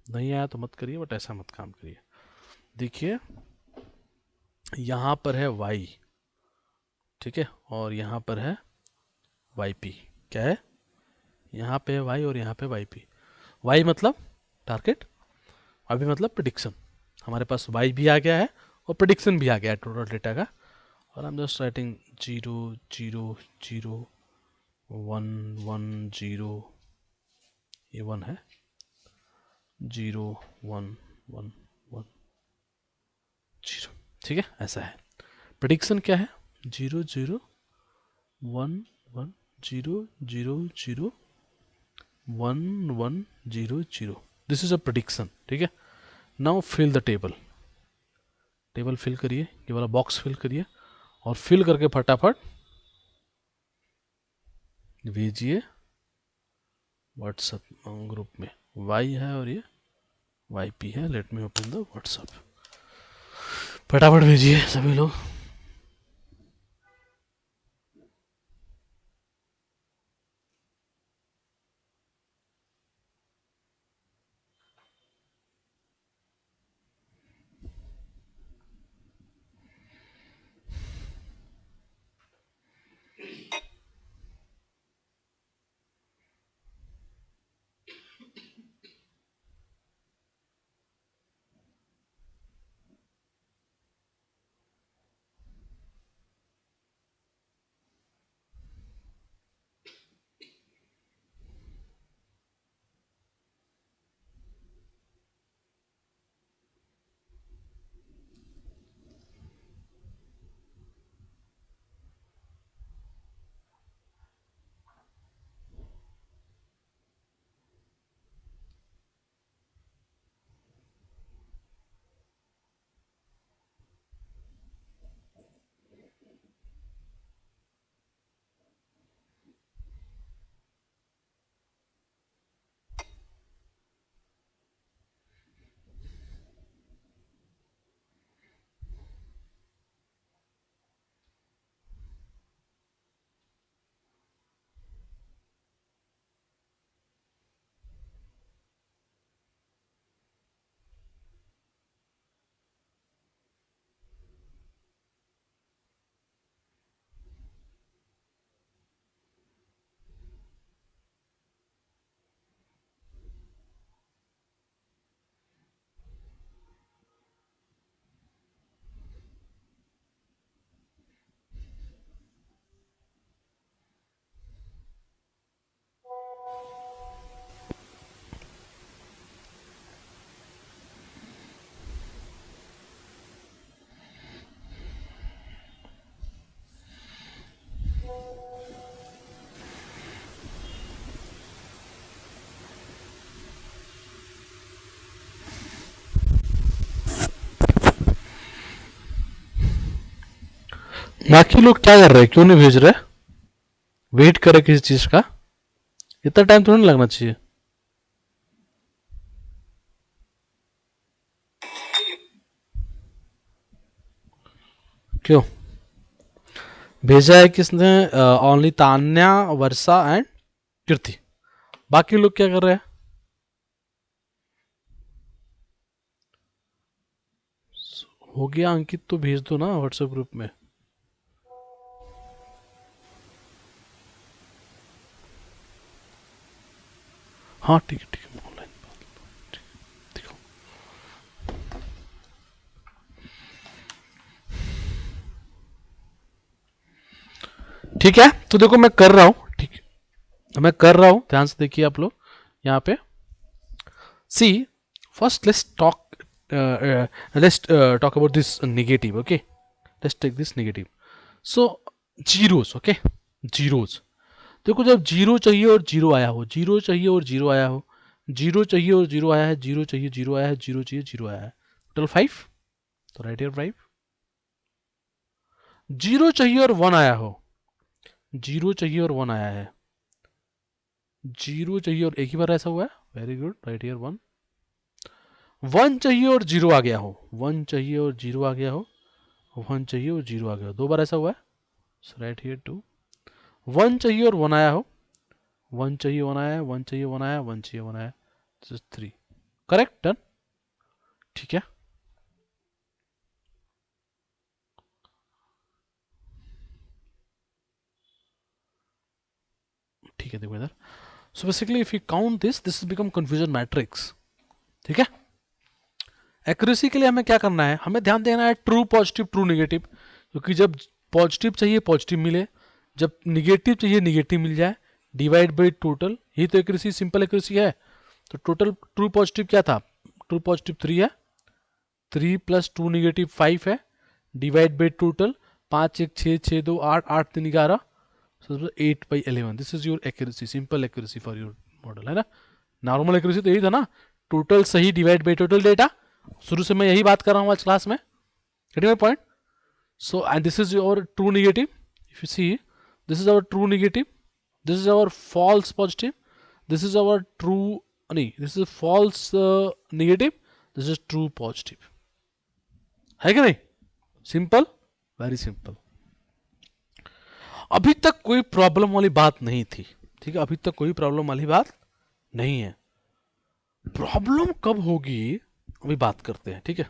नहीं आया तो मत करिए, बट ऐसा मत काम करिए। देखिए यहाँ पर है वाई, ठीक है, और यहाँ पर है वाई पी। क्या है? यहाँ पे है वाई और यहाँ पे वाई पी। वाई मतलब टारगेट, अभी मतलब प्रिडिक्शन। हमारे पास वाई भी आ गया है और प्रिडिक्शन भी आ गया है टोटल डेटा का। और I am just writing zero zero zero, one one zero, ये वन है, zero one one one zero, ठीक है, ऐसा है। प्रिडिक्शन क्या है? Zero zero one one zero zero zero one one zero zero, this is a prediction, ठीक है। Now fill the table, table fill करिए, ये वाला बॉक्स फिल करिए, और फिल करके फटाफट भेजिए व्हाट्सएप ग्रुप में। वाई है और ये वाई पी है। Let me open the WhatsApp, फटाफट भेजिए सभी लोग। बाकी लोग क्या कर रहे हैं, क्यों नहीं भेज रहे? वेट करे किसी चीज का, इतना टाइम थोड़ा नहीं लगना चाहिए। क्यों भेजा है किसने? ओनली तान्या, वर्षा एंड कीर्ति। बाकी लोग क्या कर रहे हैं? हो गया अंकित, तो भेज दो ना व्हाट्सएप ग्रुप में। हाँ ठीक है ठीक है, ऑनलाइन देखो। ठीक है, तो देखो मैं कर रहा हूँ, ठीक है मैं कर रहा हूँ, ध्यान से देखिए आप लोग यहाँ पे। सी, first let's talk about this negative, okay? Let's take this negative. So zeros, okay? zeros, देखो जब जीरो चाहिए और जीरो आया हो, जीरो चाहिए और जीरो आया हो, जीरो चाहिए और जीरो आया है, जीरो चाहिए जीरो आया है, जीरो चाहिए जीरो आया है, टोटल 5। तो राइट हियर 5। जीरो चाहिए और वन आया हो, जीरो चाहिए और वन आया है, जीरो चाहिए और एक ही बार ऐसा हुआ है, very good, right here 1। One चाहिए और जीरो आ गया हो, वन चाहिए और जीरो आ गया हो, वन चाहिए और जीरो आ गया हो, दो बार ऐसा हुआ है, सो राइट हियर 2। वन चाहिए और वन आया हो, वन चाहिए वन आया है, वन चाहिए वन आया, वन चाहिए वन आया, दिस इज 3। Correct, done. ठीक है, ठीक है, देखो इधर। So basically if you count this become confusion matrix. ठीक है, एक्यूरेसी के लिए हमें क्या करना है, हमें ध्यान देना है ट्रू पॉजिटिव ट्रू नेगेटिव, क्योंकि जब पॉजिटिव चाहिए पॉजिटिव मिले, जब निगेटिव चाहिए निगेटिव मिल जाए, डिवाइड बाई टोटल, यही तो एक्यूरेसी, सिंपल एक्यूरेसी है। तो टोटल ट्रू पॉजिटिव क्या था, ट्रू पॉजिटिव 3 है, 3 प्लस टू निगेटिव 5 है, divide by total, 5 1 6 6 2 8 8 3 11, so 8/11, this is your accuracy, simple accuracy for your model, है ना। नॉर्मल एक्यूरेसी तो यही था ना, टोटल सही डिवाइड बाई टोटल डेटा। शुरू से मैं यही बात कर रहा हूँ आज क्लास में, getting my point. So and this is your true negative, if you see this is our true negative, this is our false positive, this is our true, नहीं this is false negative, this is true positive, है कि नहीं? Simple, very simple. अभी तक कोई problem वाली बात नहीं थी, ठीक है, अभी तक कोई प्रॉब्लम वाली बात नहीं है। प्रॉब्लम कब होगी अभी बात करते हैं, ठीक है।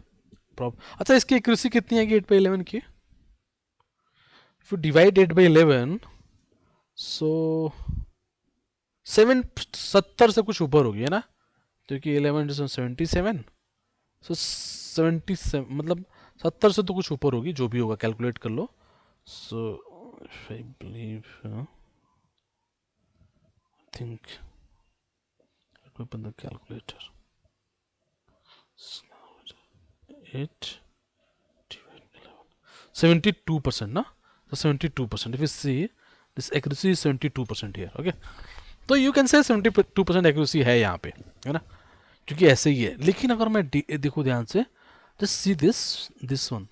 अच्छा, इसकी एक्यूरेसी कितनी आएगी 8/11 की? इफ यू डिवाइड 8/11, सो 70 से कुछ ऊपर होगी, है ना, क्योंकि 11 77, सो 77 मतलब 70 से तो कुछ ऊपर होगी, जो भी होगा कैलकुलेट कर लो। So I believe, think, open the calculator, 8 72% ना, so 72%, if you see this accuracy is 72% here, okay, तो यू कैन से 72% एक्यूरेसी है यहाँ पे, है ना, क्योंकि ऐसे ही है। लेकिन अगर मैं देखो ध्यान से, just see this one,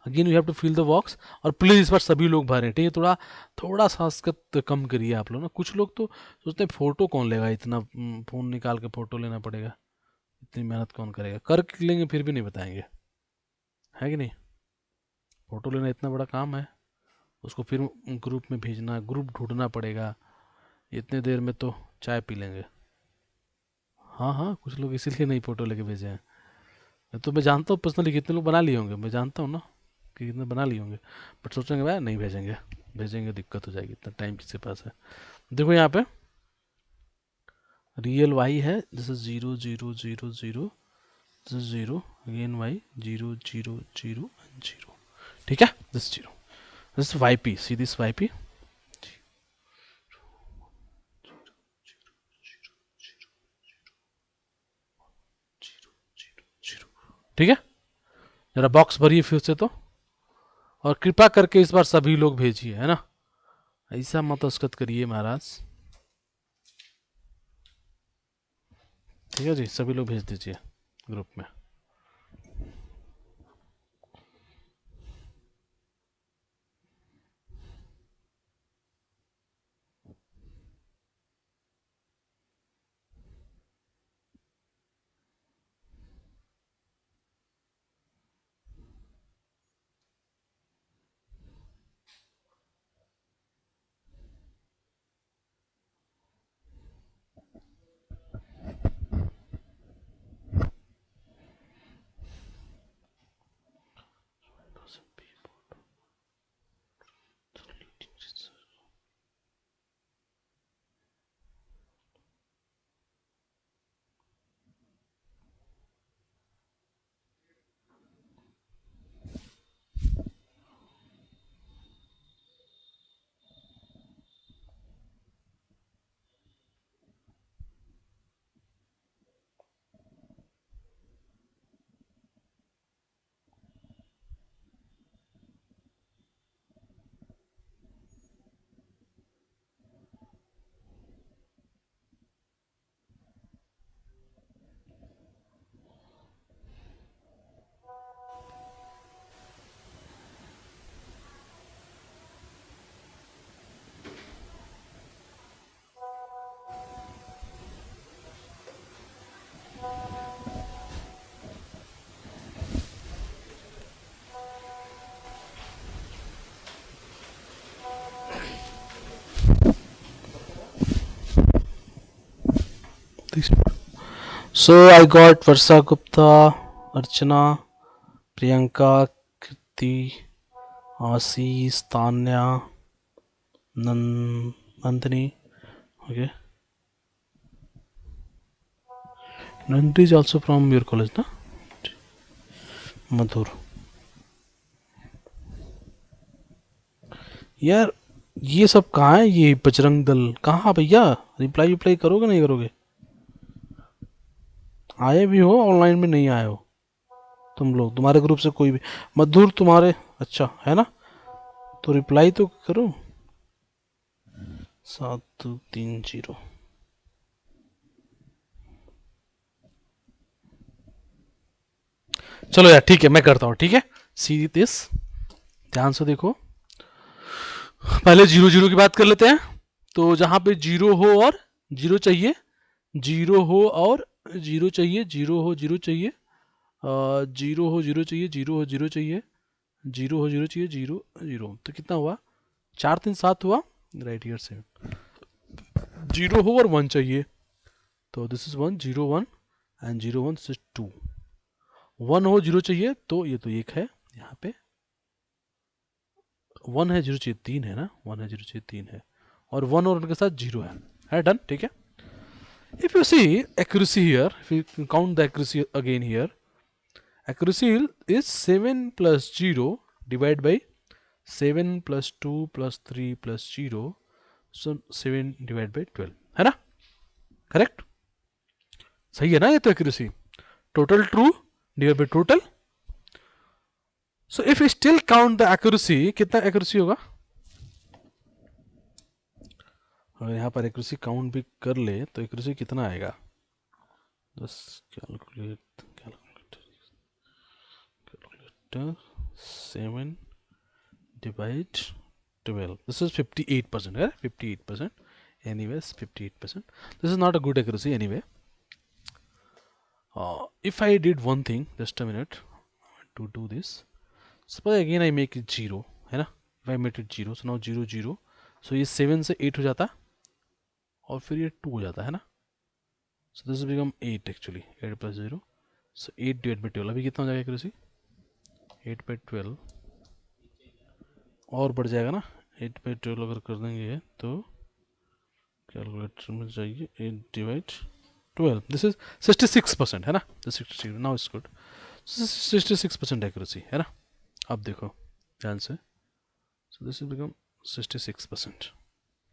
again you have to fill the box, और प्लीज इस बार सभी लोग भरें, ठीक है, थोड़ा थोड़ा सा इसका कम करिए आप लोग ना। कुछ लोग तो सोचते हैं फोटो कौन लेगा, इतना फोन निकाल के फोटो लेना पड़ेगा, इतनी मेहनत कौन करेगा, कर लेंगे फिर भी नहीं बताएंगे, है कि नहीं। फोटो लेना इतना बड़ा काम है, उसको फिर ग्रुप में भेजना, ग्रुप ढूंढना पड़ेगा, इतने देर में तो चाय पी लेंगे। हाँ हाँ, कुछ लोग इसीलिए नहीं फ़ोटो लेके भेजे हैं। तो मैं जानता हूँ पर्सनली कितने लोग बना लिए होंगे, मैं जानता हूँ ना कि कितने बना लिए होंगे, बट सोचेंगे भाई नहीं भेजेंगे, भेजेंगे दिक्कत हो जाएगी, इतना टाइम किसके पास है। देखो यहाँ पे रियल वाई है, this is 0 0 0 0, this is 0, again Y 0 0 0 0, ठीक है, this 0, this Y P, see this Y P, ठीक है। जरा बॉक्स भरिए फिर से तो, और कृपा करके इस बार सभी लोग भेजिए, है ना, ऐसा मत अस्कत करिए महाराज, ठीक है जी, सभी लोग भेज दीजिए ग्रुप में। So I got Varsha Gupta, Archana, Priyanka, Kriti, Ashish, Tanya, Nandini. Okay. Nandini is also from your college, na? Madhur. यार ये सब कहाँ है? ये बजरंग दल कहाँ भैया? रिप्लाई करोगे नहीं करोगे? आए भी हो ऑनलाइन में, नहीं आए हो तुम लोग, तुम्हारे ग्रुप से कोई भी. मधुर तुम्हारे अच्छा है ना, तो रिप्लाई तो करो. 7230. चलो यार ठीक है, मैं करता हूँ. ठीक है, सी दिस, ध्यान से देखो. पहले 0 0 की बात कर लेते हैं. तो जहां पे 0 हो और 0 चाहिए, 0 हो और 0 चाहिए, 0 हो 0 चाहिए, 0 हो 0 चाहिए, 0 हो 0 चाहिए, 0 हो 0 चाहिए, 0 0. तो कितना हुआ? 4 3 7 हुआ. राइट हियर से 0 हो और 1 चाहिए, तो this is 1 0 1 and 0 1, this is 2. 1 हो 0 चाहिए, तो ये तो 1 है यहाँ पे. 1 है 0 चाहिए 3 है ना, 1 है 0 चाहिए 3 है, और 1 और उनके साथ 0 है डन. ठीक है. If you see accuracy here, if you count the accuracy again here, accuracy is 7 plus 0 divided by 7 plus 2 plus 3 plus 0, so 7 divided by 12 है ना. करेक्ट, सही है ना ये तो accuracy. Total true divide by total. So if still count the accuracy, कितना accuracy होगा? अगर यहाँ पर एक्यूरेसी काउंट भी कर ले तो एक्यूरेसी कितना आएगा? कैलकुलेटर 7 डिवाइड 12, दिस इज 58% है. 58%, anyways 58%. This is not a good accuracy anyway. If I did one thing, just a minute to do this. Suppose again I make it 0 है ना. If I made it 0, so now 0 0, so ये 7 से 8 हो जाता और फिर ये 2 हो जाता है ना. So this become 8 actually, 8 plus 0, so 8 divide by 12. अभी कितना हो जाएगा एक्यूरेसी? 8 बाई 12 और बढ़ जाएगा ना. 8 बाई 12 अगर कर देंगे तो कैलकुलेटर में जाइए, 8 डिवाइड 12, दिस इज 66% है ना. 66, नाउ इट्स गुड. 66% एक्यूरेसी है ना. अब देखो ध्यान से, सो दिस इज बिकम 66%.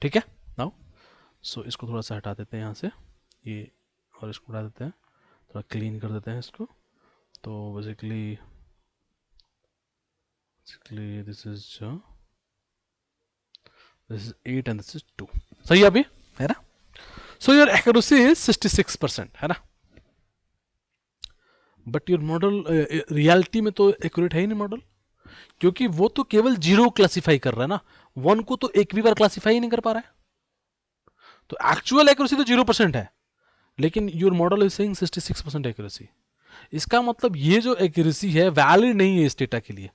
ठीक है. नाउ सो इसको थोड़ा सा हटा देते हैं यहाँ से, ये और इसको हटा देते हैं, थोड़ा क्लीन कर देते हैं इसको. तो basically this is 8 and this is 2. सही है अभी है ना. सो योर एक्यूरेसी इज 66% है ना. बट योर मॉडल रियलिटी में तो एक्यूरेट है ही नहीं मॉडल, क्योंकि वो तो केवल 0 क्लासीफाई कर रहा है ना, 1 को तो एक भी बार क्लासीफाई ही नहीं कर पा रहा है. तो एक्चुअल एक्यूरेसी तो 0% है, लेकिन your model is saying 66% accuracy. इसका मतलब ये जो एक्यूरेसी है वैलिड नहीं है इस डेटा के लिए,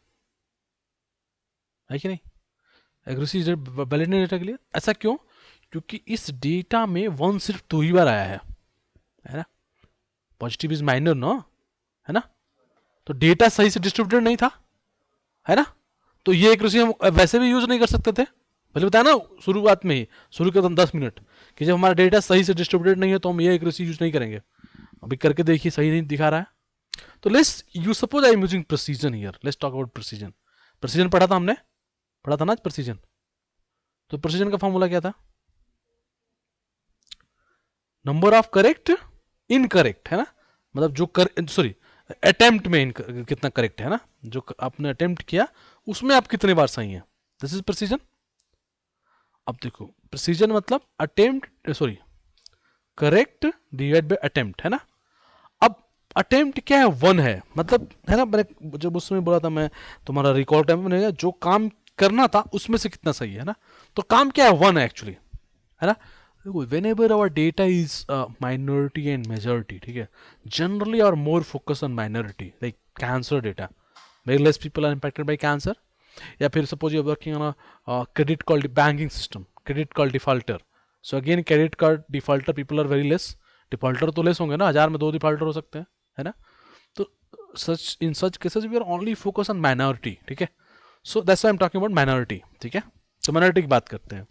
है कि नहीं? एक्यूरेसी वैलिड नहीं डेटा के लिए. ऐसा क्यों? क्योंकि इस डेटा में 1 सिर्फ 2 ही बार आया है ना. पॉजिटिव इज माइनर नो, है ना. तो डेटा सही से डिस्ट्रीब्यूटेड नहीं था, है ना. तो ये एक्यूरेसी हम वैसे भी यूज नहीं कर सकते थे. पहले बताया ना शुरुआत में ही, शुरू के 10 मिनट, कि जब हमारा डेटा सही से डिस्ट्रीब्यूटेड नहीं है तो हम ये एक्यूरेसी यूज नहीं करेंगे. अभी करके देखिए, सही नहीं दिखा रहा है. तो let's you suppose I am using precision here. Let's talk about precision. Precision पढ़ा था हमने, पढ़ा था ना प्रिसीजन. तो प्रिसीजन का फॉर्मूला क्या था? नंबर ऑफ करेक्ट इनकरेक्ट, है ना. मतलब जो सॉरी अटेम्प्ट में कितना करेक्ट है ना, जो आपने अटेम्प्ट किया उसमें आप कितने बार सही हैं. This is precision. अब देखो प्रिसीजन मतलब attempt, sorry correct divide by attempt, है ना. अब अटेम्प्ट क्या है? 1 है, मतलब है ना. मैंने जब उसमें बोला था मैं, तुम्हारा रिकॉर्ड टाइम में जो काम करना था उसमें से कितना सही है ना. तो काम क्या है? 1 है एक्चुअली, है ना. whenever our data is minority and majority, ठीक है, generally our more focus on minority, like cancer data, very less people are impacted by cancer. या फिर suppose you're working on a credit card banking system, credit card defaulter, so again credit card defaulter people are very less, defaulter तो less होंगे ना, 1000 में 2 defaulter हो सकते हैं, है ना। तो such in such cases we are only focus on minority, ठीक है। So that's why I am talking about minority, ठीक है। तो माइनॉरिटी की बात करते हैं,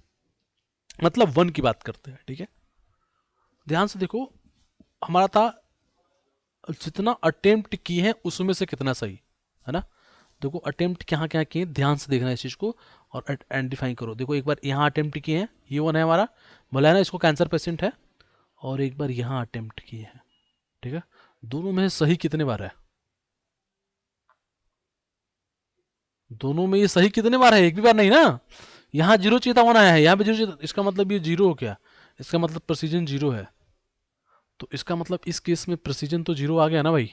मतलब 1 की बात करते हैं, ठीक है। ध्यान से देखो, हमारा था जितना अटेम्प्ट किए हैं उसमें से कितना सही है ना। देखो अटेम्प्ट कहाँ कहाँ किए, ध्यान से देखना इस चीज़ को और आइडेंटिफाई करो। देखो एक बार यहाँ अटेम्प्ट किए हैं, ये वन है हमारा, बोला है ना इसको कैंसर पेशेंट है, और एक बार यहाँ अटेम्प्ट किए हैं, ठीक है। दोनों में सही कितने बार है, दोनों में ये सही कितने बार है, एक भी बार नहीं ना। यहाँ जीरो चाहिए था, वन आया है, यहाँ पे जीरो चाहिए था, इसका मतलब ये जीरो हो गया, इसका मतलब प्रेसिजन जीरो है। तो इसका मतलब इस केस में प्रेसिजन तो जीरो आ गया ना भाई,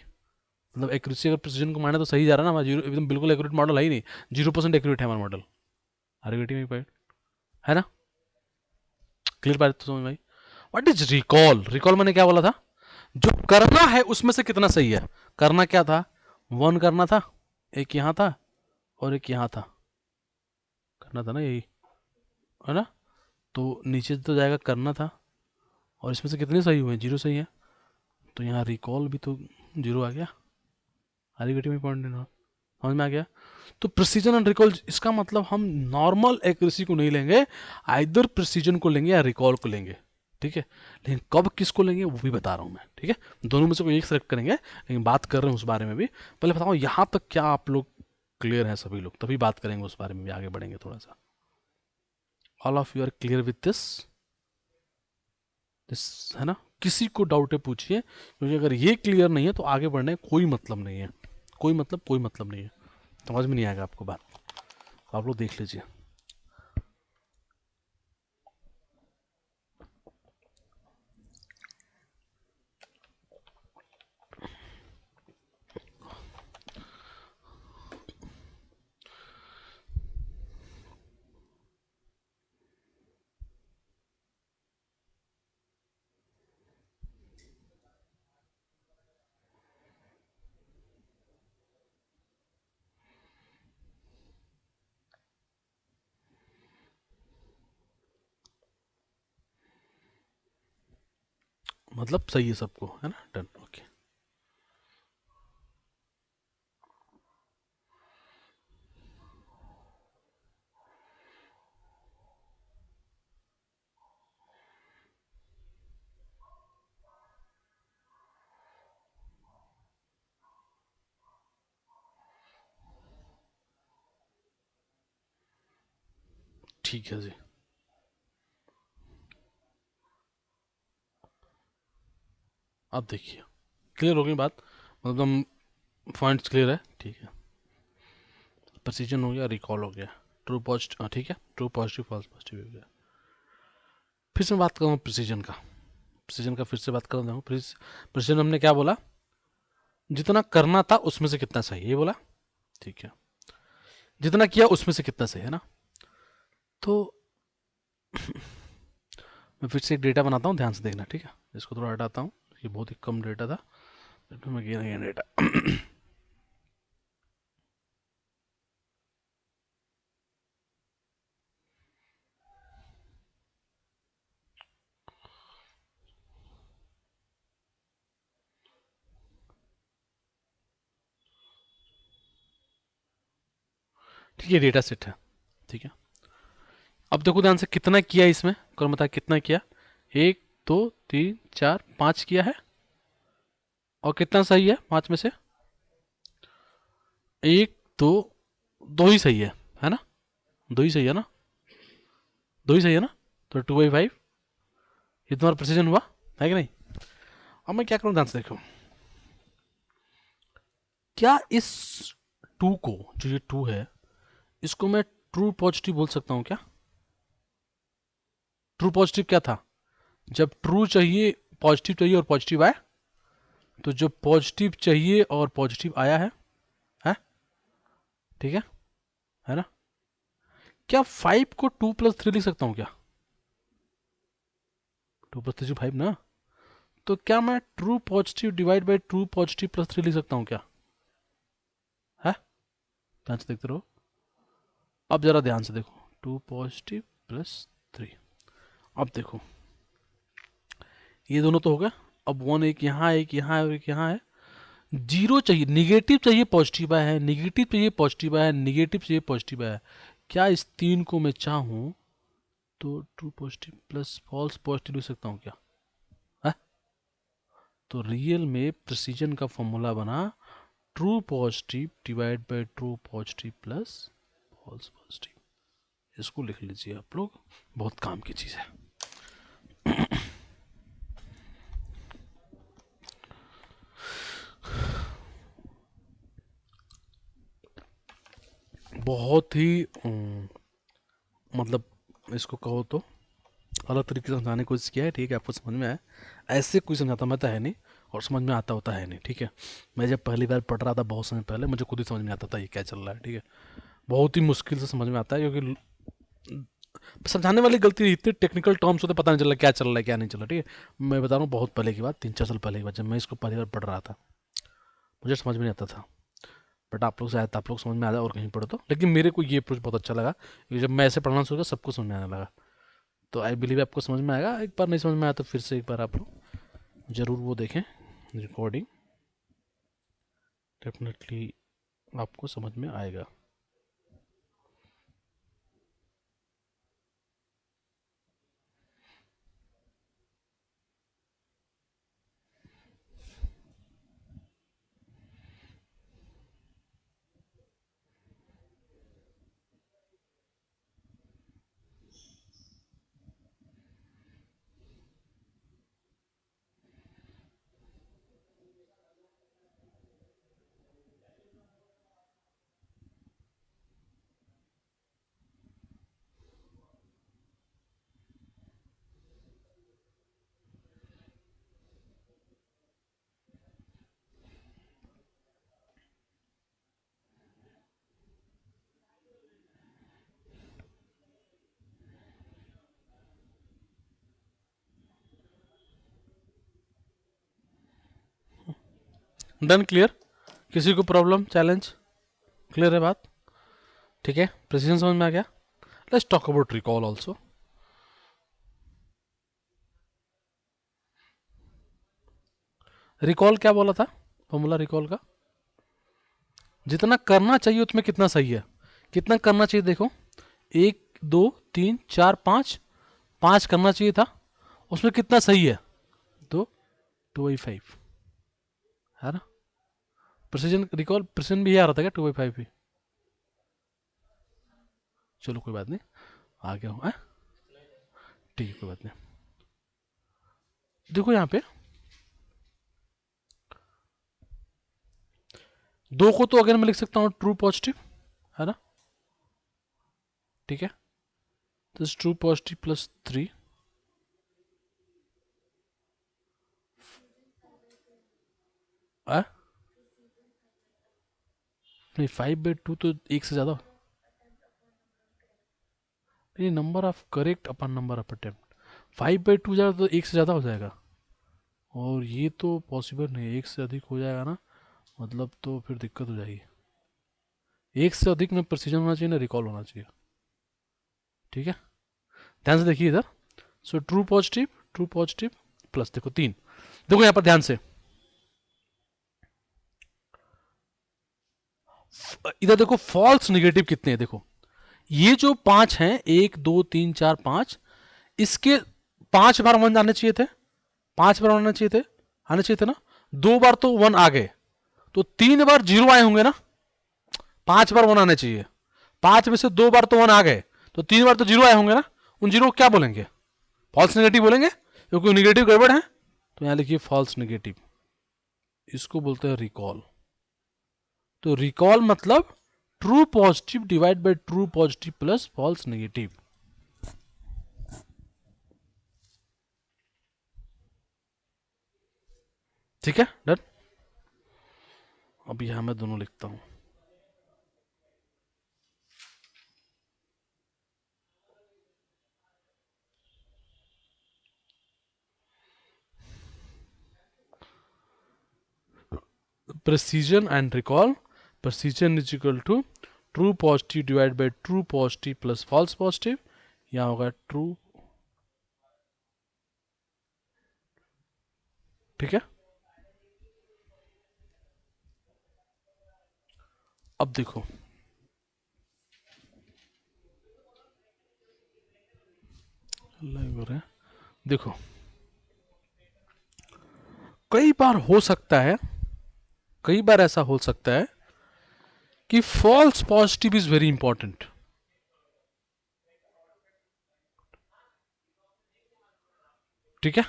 मतलब एक्यूरेसी अगर प्रेसिजन को माने तो सही जा रहा है ना हमारा, जीरो एकदम बिल्कुल एक्यूरेट मॉडल है ही नहीं, 0% एक्यूरेट है हमारा model. Are you getting my point, है ना। क्लियर बात तो समझ भाई। व्हाट इज रिकॉल, रिकॉल मैंने क्या बोला था, जो करना है उसमें से कितना सही है। करना क्या था, 1 करना था, एक यहाँ था और एक यहाँ था, करना था ना यही, है ना। तो नीचे तो जाएगा करना था, और इसमें से कितने सही हुए, 0 सही है, तो यहाँ रिकॉल भी तो 0 आ गया। Are you getting my point, समझ में आ गया। तो प्रिसीजन एंड रिकॉल, इसका मतलब हम नॉर्मल एक्यूरेसी को नहीं लेंगे, आइदर प्रिसीजन को लेंगे या रिकॉल को लेंगे, ठीक है। लेकिन कब किसको लेंगे वो भी बता रहा हूँ मैं, ठीक है। दोनों में से कोई एक सेलेक्ट करेंगे, लेकिन बात कर रहे हैं उस बारे में भी। पहले बताओ यहाँ तक क्या आप लोग क्लियर हैं सभी लोग, तभी बात करेंगे उस बारे में भी, आगे बढ़ेंगे थोड़ा सा। All of you are clear with this, this है ना। किसी को डाउट है पूछिए, क्योंकि अगर ये क्लियर नहीं है तो आगे बढ़ने का कोई मतलब नहीं है, कोई मतलब नहीं है। समझ में नहीं आएगा आपको बात, तो आप लोग देख लीजिए। मतलब सही है सबको, है ना, डन, ओके। ठीक है जी, अब देखिए क्लियर हो गई बात, मतलब पॉइंट्स क्लियर है, ठीक है। प्रेसिजन हो गया, रिकॉल हो गया, ट्रू पॉजिटिव, ठीक है, ट्रू पॉजिटिव फॉल्स पॉजिटिव हो गया। फिर से मैं बात करूँ प्रेसिजन का, प्रेसिजन का फिर से बात कर रहा हूँ। प्रेसिजन हमने क्या बोला, जितना करना था उसमें से कितना सही, ये बोला, ठीक है। जितना किया उसमें से कितना सही, है ना। तो मैं फिर से एक डेटा बनाता हूँ, ध्यान से देखना, ठीक है। इसको थोड़ा हटाता हूँ, ये बहुत ही कम डेटा था, मैं गिना डेटा। ठीक है, डेटा सेट है, ठीक है। अब देखो ध्यान से कितना किया इसमें, कौन बता कितना किया, 1 2 3 4 5 किया है, और कितना सही है 5 में से, एक दो, दो ही सही है ना, दो ही सही है ना, दो ही सही है ना। तो 2/5 ये तुम्हारा प्रेसिजन हुआ, है कि नहीं। अब मैं क्या करूँ, ध्यान से देखो, क्या इस 2 को, जो ये 2 है, इसको मैं ट्रू पॉजिटिव बोल सकता हूँ क्या। ट्रू पॉजिटिव क्या था, जब ट्रू चाहिए, पॉजिटिव चाहिए और पॉजिटिव आए, तो जो पॉजिटिव चाहिए और पॉजिटिव आया है, ठीक है ना। क्या 5 को 2 + 3 लिख सकता हूँ क्या, 2 + 3 5 ना। तो क्या मैं true positive divide by true positive +3 लिख सकता हूँ क्या, है। ध्यान से देखते रहो, अब जरा ध्यान से देखो, 2 + 3, अब देखो ये दोनों तो हो गया, अब 1 एक यहाँ, एक यहाँ और एक यहाँ है। 0 चाहिए, निगेटिव चाहिए पॉजिटिव है, निगेटिव चाहिए पॉजिटिव है, निगेटिव चाहिए पॉजिटिव है। क्या इस 3 को मैं चाहूँ तो true positive plus false positive लिख सकता हूँ क्या? है? तो रियल में प्रिसीजन का फॉर्मूला बना true positive divide by true positive plus false positive. इसको लिख लीजिए आप लोग, बहुत काम की चीज़ है। बहुत ही मतलब इसको कहो तो अलग तरीके से समझाने की कोशिश किया है, ठीक है, आपको समझ में आया। ऐसे कोई समझाता मैं तो है नहीं, और समझ में आता होता है नहीं, ठीक है। मैं जब पहली बार पढ़ रहा था बहुत समय पहले, मुझे खुद ही समझ में आता था ये क्या चल रहा है, ठीक है। बहुत ही मुश्किल से समझ में आता है, क्योंकि समझाने वाली गलती, इतने टेक्निकल टर्म्स होते पता नहीं चल रहा क्या चल रहा है क्या नहीं चल रहा, ठीक है। मैं बता रहा हूँ बहुत पहले की बात, 3-4 साल पहले की बात, जब मैं इसको पहली बार पढ़ रहा था मुझे समझ में नहीं आता था। बट आप लोग शायद आप लोग समझ में आ जाए और कहीं पढ़ो तो, लेकिन मेरे को ये अप्रोच बहुत अच्छा लगा, क्योंकि जब मैं ऐसे पढ़ना शुरू किया सबको समझ में आने लगा। तो आई बिलीव आपको समझ में आएगा। एक बार नहीं समझ में आया तो फिर से एक बार आप लोग ज़रूर वो देखें रिकॉर्डिंग, डेफिनेटली आपको समझ में आएगा। Done, clear? किसी को प्रॉब्लम, चैलेंज? क्लियर है बात? ठीक है, प्रेसिजन समझ में आ गया। Let's talk about recall also. Recall क्या बोला था फॉर्मूला रिकॉल का? जितना करना चाहिए उसमें कितना सही है, कितना करना चाहिए देखो, 1 2 3 4 5, 5 करना चाहिए था, उसमें कितना सही है? 2/5 है ना। प्रेसिजन रिकॉल प्रेसिजन भी आ रहा था क्या 2/5 भी? चलो कोई बात नहीं, आ गया हूँ। ठीक है, कोई बात नहीं। देखो यहाँ पे 2 को तो अगर मैं लिख सकता हूँ ट्रू पॉजिटिव, है ना, ठीक है। तो ट्रू पॉजिटिव प्लस 3, नहीं 5/2 तो 1 से ज़्यादा नहीं, number of correct upon number of attempt. 5/2 ज़्यादा तो 1 से ज़्यादा हो जाएगा, और ये तो पॉसिबल नहीं है, 1 से अधिक हो जाएगा ना, मतलब तो फिर दिक्कत हो जाएगी। 1 से अधिक में प्रेसिजन होना चाहिए ना रिकॉल होना चाहिए, ठीक है। ध्यान से देखिए इधर, सो ट्रू पॉजिटिव प्लस देखो 3, देखो यहाँ पर ध्यान से, इधर देखो फॉल्स नेगेटिव कितने हैं देखो। ये जो 5 हैं, 1 2 3 4 5, इसके 5 बार 1 आने चाहिए थे, 5 बार आने चाहिए थे, आने चाहिए थे ना। 2 बार तो 1 आ गए, तो 3 बार 0 आए होंगे ना। 5 बार 1 आने चाहिए, 5 में से 2 बार तो 1 आ गए, तो 3 बार तो 0 आए होंगे ना। उन 0 को क्या बोलेंगे? फॉल्स नेगेटिव बोलेंगे, क्योंकि नेगेटिव गड़बड़ है। तो यहां लिखिए फॉल्स नेगेटिव, इसको बोलते हैं रिकॉल। तो रिकॉल मतलब true positive divide by true positive plus false negative. ठीक है, डन। अब यहां मैं दोनों लिखता हूं। Precision and recall, precision is equal to true positive divide by true positive plus false positive, यहां होगा ट्रू ठीक है। अब देखो, लाइव हो रहा है, देखो कई बार हो सकता है, कई बार ऐसा हो सकता है कि false positive is very important. ठीक है,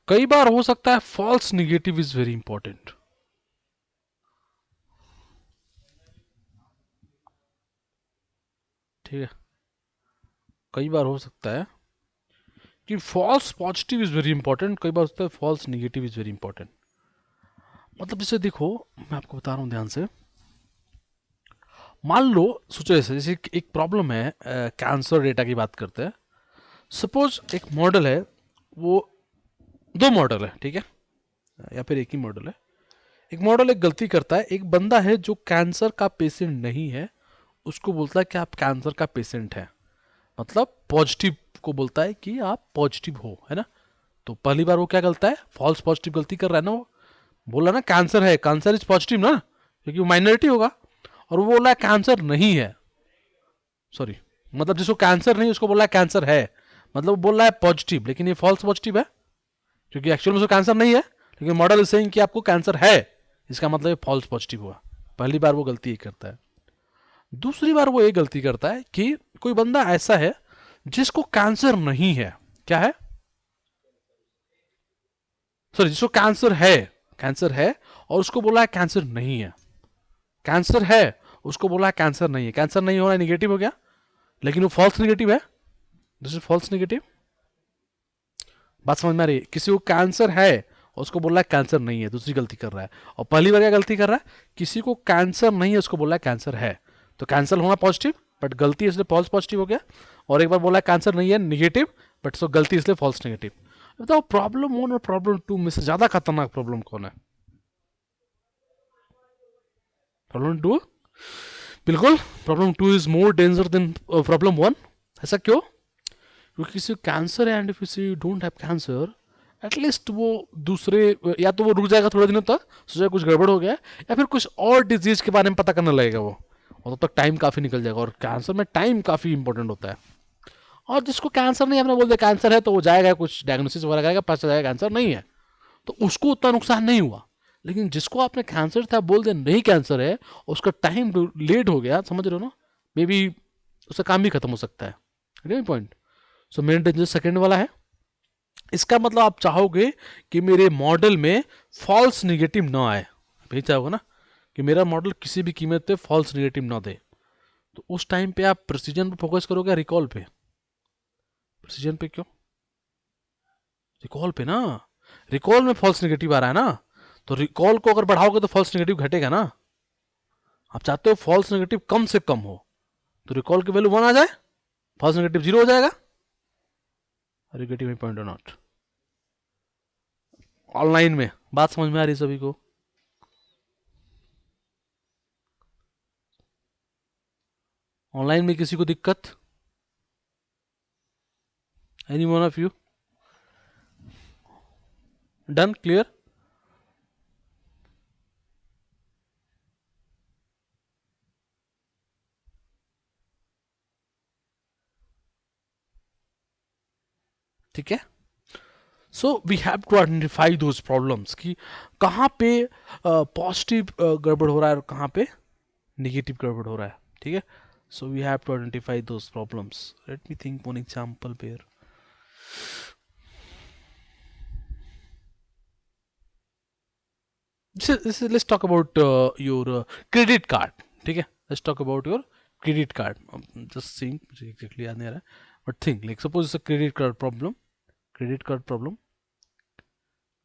कई बार हो सकता है false negative is very important. ठीक है, कई बार हो सकता है कि false positive is very important, कई बार होता है false negative is very important. मतलब जैसे देखो, मैं आपको बता रहा हूं ध्यान से, मान लो, सोचो ऐसे, जैसे एक प्रॉब्लम है, कैंसर डेटा की बात करते हैं। सपोज एक मॉडल है, वो दो मॉडल है, ठीक है, या फिर एक ही मॉडल है। एक मॉडल एक गलती करता है, एक बंदा है जो कैंसर का पेशेंट नहीं है, उसको बोलता है कि आप कैंसर का पेशेंट है, मतलब पॉजिटिव को बोलता है कि आप पॉजिटिव हो, है ना। तो पहली बार वो क्या गलता है, फॉल्स पॉजिटिव गलती कर रहा है ना, वो बोला ना कैंसर है, कैंसर इज पॉजिटिव ना, क्योंकि वो माइनॉरिटी होगा। और वो बोला है कैंसर नहीं है, सॉरी, मतलब जिसको कैंसर नहीं उसको बोला है कैंसर है, मतलब वो बोल रहा है पॉजिटिव, लेकिन ये फॉल्स पॉजिटिव है, क्योंकि एक्चुअल में उसको कैंसर नहीं है, लेकिन मॉडल इज सेइंग कि आपको कैंसर है, इसका मतलब ये फॉल्स पॉजिटिव हुआ। पहली बार वो गलती ये करता है। दूसरी बार वो ये गलती करता है कि कोई बंदा ऐसा है जिसको कैंसर नहीं है, क्या है, सॉरी, जिसको कैंसर है, कैंसर है, और उसको बोला है कैंसर नहीं है, कैंसर है, उसको बोला है कैंसर नहीं है, कैंसर नहीं होना निगेटिव हो गया, लेकिन वो फॉल्स निगेटिव है, दिस इज फॉल्स निगेटिव। बात समझ में आ रही है, किसी को कैंसर है और उसको बोल रहा है कैंसर नहीं है, दूसरी गलती कर रहा है। और पहली बार क्या गलती कर रहा है, किसी को कैंसर नहीं है उसको बोल रहा है कैंसर है, तो कैंसर होना पॉजिटिव, बट गलती इसलिए फॉल्स पॉजिटिव हो गया। और एक बार बोला कैंसर नहीं है निगेटिव, बट सो गलती इसलिए फॉल्स नेगेटिव। बताओ प्रॉब्लम 1 और प्रॉब्लम 2 में से ज्यादा खतरनाक प्रॉब्लम कौन है? प्रॉब्लम 2, बिल्कुल, problem 2 is more danger than problem 1। ऐसा क्यों? क्योंकि किसी कैंसर है and if you don't have cancer, at least वो दूसरे, या तो वो रुक जाएगा थोड़े दिनों तक, सोचा कुछ गड़बड़ हो गया है, या फिर कुछ और डिजीज के बारे में पता करने लगेगा वो, और तब तक टाइम काफ़ी निकल जाएगा, और कैंसर में टाइम काफ़ी इंपॉर्टेंट होता है। और जिसको कैंसर नहीं, आपने बोल दिया कैंसर है, तो वो जाएगा कुछ डायग्नोसिस वगैरह करेगा, पता चला जाएगा कैंसर नहीं है, तो उसको उतना नुकसान नहीं हुआ। लेकिन जिसको आपने कैंसर था बोल दिया नहीं कैंसर है, उसका टाइम लेट हो गया, समझ रहे हो ना, मे बी उसका काम भी खत्म हो सकता है। Point. So main danger second वाला है। इसका मतलब आप चाहोगे कि मेरे मॉडल में फॉल्स निगेटिव ना आए, भी चाहोगे ना कि मेरा मॉडल किसी भी कीमत पे फॉल्स निगेटिव ना दे, तो उस टाइम पे आप प्रिसीजन पे फोकस करोगे, रिकॉल पे? प्रिसीजन पे क्यों? रिकॉल पे ना, रिकॉल में फॉल्स निगेटिव आ रहा है ना, तो रिकॉल को अगर बढ़ाओगे तो फॉल्स निगेटिव घटेगा ना। आप चाहते हो फॉल्स नेगेटिव कम से कम हो, तो रिकॉल की वैल्यू 1 आ जाए, फॉल्स नेगेटिव 0 हो जाएगा। Are you getting my point और नॉट? ऑनलाइन में बात समझ में आ रही है सभी को? ऑनलाइन में किसी को दिक्कत? Any one of you? Done, clear? ठीक है। So we have to identify those problems कि कहाँ पे पॉजिटिव गड़बड़ हो रहा है और कहाँ पे निगेटिव गड़बड़ हो रहा है। ठीक है, so we have to identify those problems. Let me think one example pair. Let's talk about your credit card. ठीक है, let's talk about your credit card. Just seeing, मुझे exactly याद नहीं आ रहा है, but think like suppose it's a credit card problem, credit card problem,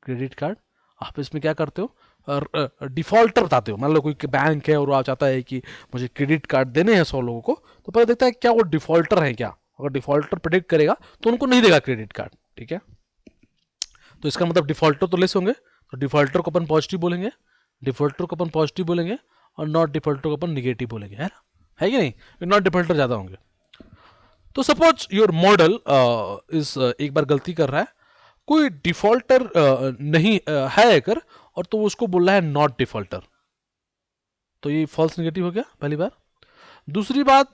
credit card. आप इसमें क्या करते हो, डिफॉल्टर बताते हो। मान लो कोई बैंक है और वो आप चाहता है कि मुझे क्रेडिट कार्ड देने हैं 100 लोगों को, तो पहले देखता है क्या वो डिफॉल्टर है क्या, अगर डिफॉल्टर प्रेडिक्ट करेगा तो उनको नहीं देगा क्रेडिट कार्ड। ठीक है, तो इसका मतलब डिफॉल्टर तो लेस होंगे, तो डिफॉल्टर को अपन पॉजिटिव बोलेंगे, डिफॉल्टर को अपन पॉजिटिव बोलेंगे, और नॉट डिफॉल्टर को अपन निगेटिव बोलेंगे, है ना, है कि नहीं? नॉट डिफॉल्टर ज़्यादा होंगे। तो सपोज योर मॉडल इज एक बार गलती कर रहा है, कोई डिफॉल्टर नहीं है अगर, और तो उसको बोल रहा है नॉट डिफॉल्टर, तो ये फॉल्स नेगेटिव हो गया पहली बार। दूसरी बात,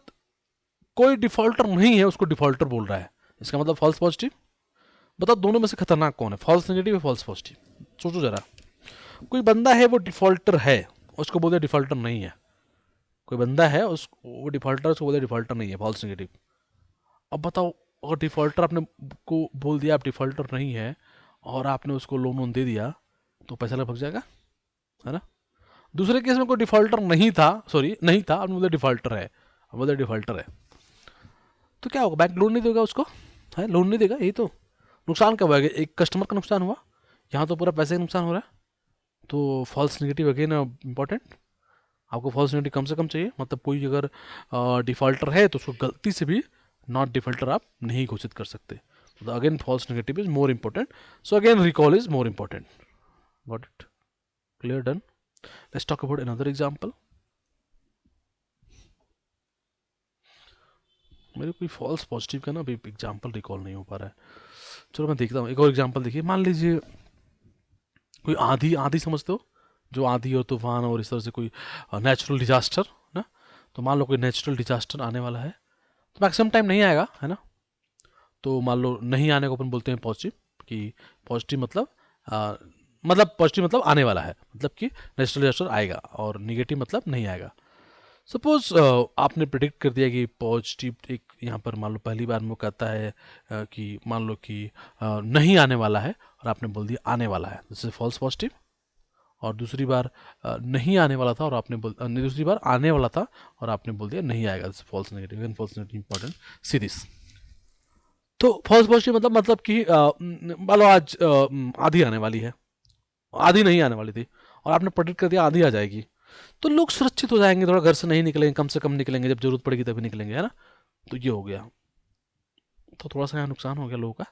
कोई डिफॉल्टर नहीं है उसको डिफॉल्टर बोल रहा है, इसका मतलब फॉल्स पॉजिटिव। बताओ दोनों में से खतरनाक कौन है, फॉल्स नेगेटिव या फॉल्स पॉजिटिव? सोचो जरा। कोई बंदा है वो डिफॉल्टर है, उसको बोलते डिफॉल्टर नहीं है। कोई बंदा है उस वो डिफॉल्टर, उसको बोलते डिफॉल्टर नहीं है, फॉल्स नेगेटिव। अब बताओ, अगर डिफॉल्टर आपने को बोल दिया आप डिफॉल्टर नहीं है, और आपने उसको लोन वोन दे दिया, तो पैसा लग जाएगा, है ना। दूसरे केस में कोई डिफॉल्टर नहीं था, सॉरी नहीं था, आपने बोला डिफॉल्टर है, अब बोला डिफॉल्टर है, तो क्या होगा, बैंक लोन नहीं देगा उसको, है लोन नहीं देगा, यही तो नुकसान कब होगा, एक कस्टमर का नुकसान हुआ, यहाँ तो पूरा पैसे का नुकसान हो रहा है। तो फॉल्स नेगेटिव अगेन इंपॉर्टेंट, आपको फॉल्स नेगेटिव कम से कम चाहिए, मतलब कोई अगर डिफॉल्टर है तो उसको गलती से भी नॉट डिफॉल्टर आप नहीं घोषित कर सकते, तो again false negative is more important, so again recall is more important. Got it, clear, done. Let's talk about another example. मेरे कोई फॉल्स पॉजिटिव का ना अभी एग्जांपल रिकॉल नहीं हो पा रहा है, चलो मैं देखता हूँ एक और एग्जांपल। देखिए मान लीजिए कोई आंधी, आंधी समझते हो, जो आंधी और तूफान और इस तरह से कोई नेचुरल डिजास्टर ना, तो मान लो कोई नेचुरल डिजास्टर आने वाला है, तो मैक्सिमम टाइम नहीं आएगा, है ना। तो मान लो नहीं आने को अपन बोलते हैं पॉजिटिव, कि पॉजिटिव मतलब मतलब पॉजिटिव मतलब आने वाला है, मतलब कि नेचुरल डिजास्टर आएगा, और निगेटिव मतलब नहीं आएगा। सपोज आपने प्रिडिक्ट कर दिया कि पॉजिटिव, एक यहाँ पर मान लो पहली बार में कहता है कि मान लो कि नहीं आने वाला है, और आपने बोल दिया आने वाला है, दिस इज फॉल्स पॉजिटिव। और दूसरी बार नहीं आने वाला था और आपने दूसरी बार आने वाला था और आपने बोल दिया नहीं आएगा, this false negative, and false negative important, see this. तो फॉल्स पॉजिटिव मतलब कि मान लो आज आधी आने वाली है, आधी नहीं आने वाली थी, और आपने प्रेडिक्ट कर दिया आधी आ जाएगी, तो लोग सुरक्षित हो जाएंगे, थोड़ा घर से नहीं निकलेंगे, कम से कम निकलेंगे, जब जरूरत पड़ेगी तभी निकलेंगे, है ना। तो ये हो गया, तो थोड़ा सा यहाँ नुकसान हो गया लोगों का।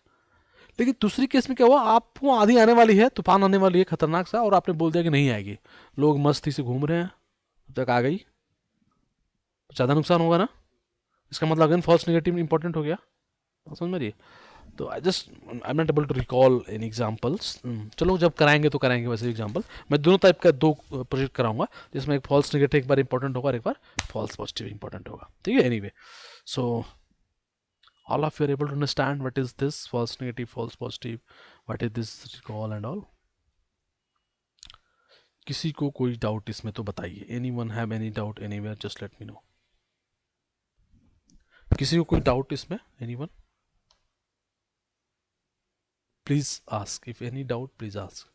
लेकिन दूसरी केस में क्या हुआ, आपको आधी आने वाली है, तूफान आने वाली है खतरनाक सा, और आपने बोल दिया कि नहीं आएगी, लोग मस्ती से घूम रहे हैं, अब तक आ गई, तो ज़्यादा नुकसान होगा ना। इसका मतलब अगेन फॉल्स नेगेटिव इंपॉर्टेंट हो गया, समझ में रही। तो I not able to recall an examples, चलो जब कराएंगे तो कराएंगे वैसे एग्जाम्पल। मैं दोनों टाइप का दो प्रोजेक्ट कराऊंगा, जिसमें एक फॉल्स नेगेटिव एक बार इंपॉर्टेंट होगा और एक बार फॉल्स पॉजिटिव इंपॉर्टेंट होगा, ठीक है। Anyway, so all of you are able to understand what is this false negative, false positive, what is this recall and all. किसी को कोई डाउट इसमें तो बताइए, any one have any doubt anywhere, just let me know. किसी को कोई doubt इसमें, any one, please ask, if any doubt please ask.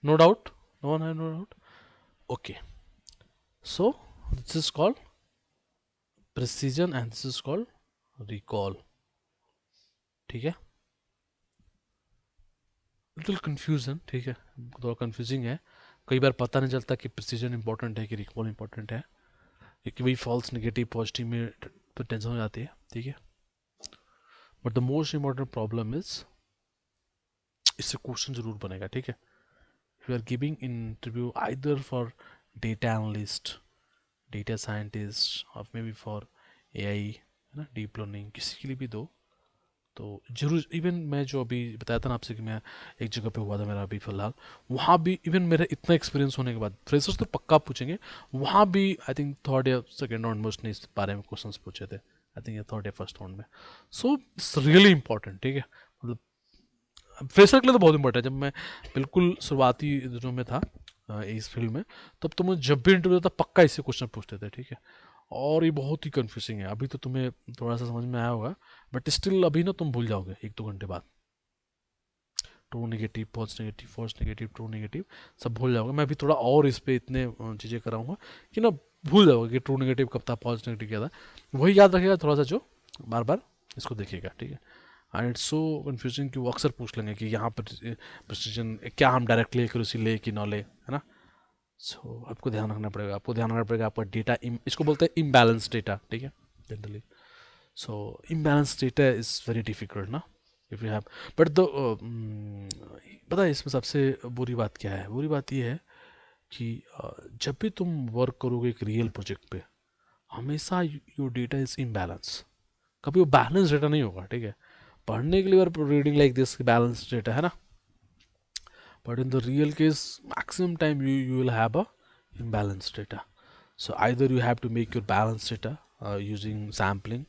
No doubt, no one has no doubt, okay, so this is called precision and this is called recall, ठीक है। Little confusion, ठीक है, थोड़ा confusing है, कई बार पता नहीं चलता कि प्रिसीजन इंपॉर्टेंट है कि रिकॉल इंपॉर्टेंट है, कि भाई फॉल्स नेगेटिव पॉजिटिव में तो टेंशन हो जाती है, ठीक है। But the most important problem is, इससे क्वेश्चन जरूर बनेगा, ठीक है। You are giving interview either for data analyst, data scientist, और मे बी फॉर एआई, है ना, डीप लर्निंग, किसी के लिए भी दो, तो जरूर, इवन मैं जो अभी बताया था ना आपसे कि मैं एक जगह पे हुआ था मेरा अभी फिलहाल, वहाँ भी इवन मेरा इतना एक्सपीरियंस होने के बाद फ्रेशर्स तो पक्का पूछेंगे, वहाँ भी आई थिंक थर्ड या सेकेंड राउंड में उसने इस बारे में क्वेश्चंस पूछे थे, आई थिंक ये थर्ड या फर्स्ट राउंड में। सो इट्स रियली इंपॉर्टेंट, ठीक है, मतलब फ्रेशर के लिए तो बहुत इंपॉर्टेंट है। जब मैं बिल्कुल शुरुआती दिनों में था इस फील्ड में, तब तो मुझे जब भी इंटरव्यू था पक्का इससे क्वेश्चन पूछते थे, ठीक है। और ये बहुत ही कन्फ्यूजिंग है, अभी तो तुम्हें थोड़ा सा समझ में आया होगा, बट स्टिल अभी ना तुम भूल जाओगे एक दो घंटे बाद, true negative, false negative, false negative, true negative, सब भूल जाओगे। मैं अभी थोड़ा और इस पर इतने चीज़ें कराऊंगा कि ना भूल जाओगे कि ट्रू नेगेटिव कब था, फॉल्स नेगेटिव क्या था, वही याद रखेगा थोड़ा सा, जो बार बार इसको देखिएगा, ठीक है। एंड इट्स सो कन्फ्यूजिंग कि वो अक्सर पूछ लेंगे कि यहाँ पर प्रिसीजन क्या हम डायरेक्टली एक्यूरेसी ले कि ना ले, है ना। सो आपको ध्यान रखना पड़ेगा, आपका डेटा इसको बोलते हैं इम्बैलेंस डेटा, ठीक है generally. So imbalance data is very difficult ना, if you have, but the पता है इसमें सबसे बुरी बात क्या है? बुरी बात ये है कि जब भी तुम वर्क करोगे एक रियल प्रोजेक्ट पे, हमेशा योर डेटा इज इम्बैलेंस, कभी वो बैलेंस डेटा नहीं होगा, ठीक है। पढ़ने के लिए reading like this balance data है ना, but in the real case maximum time you will have a imbalanced data. So either you have to make your balanced data using sampling,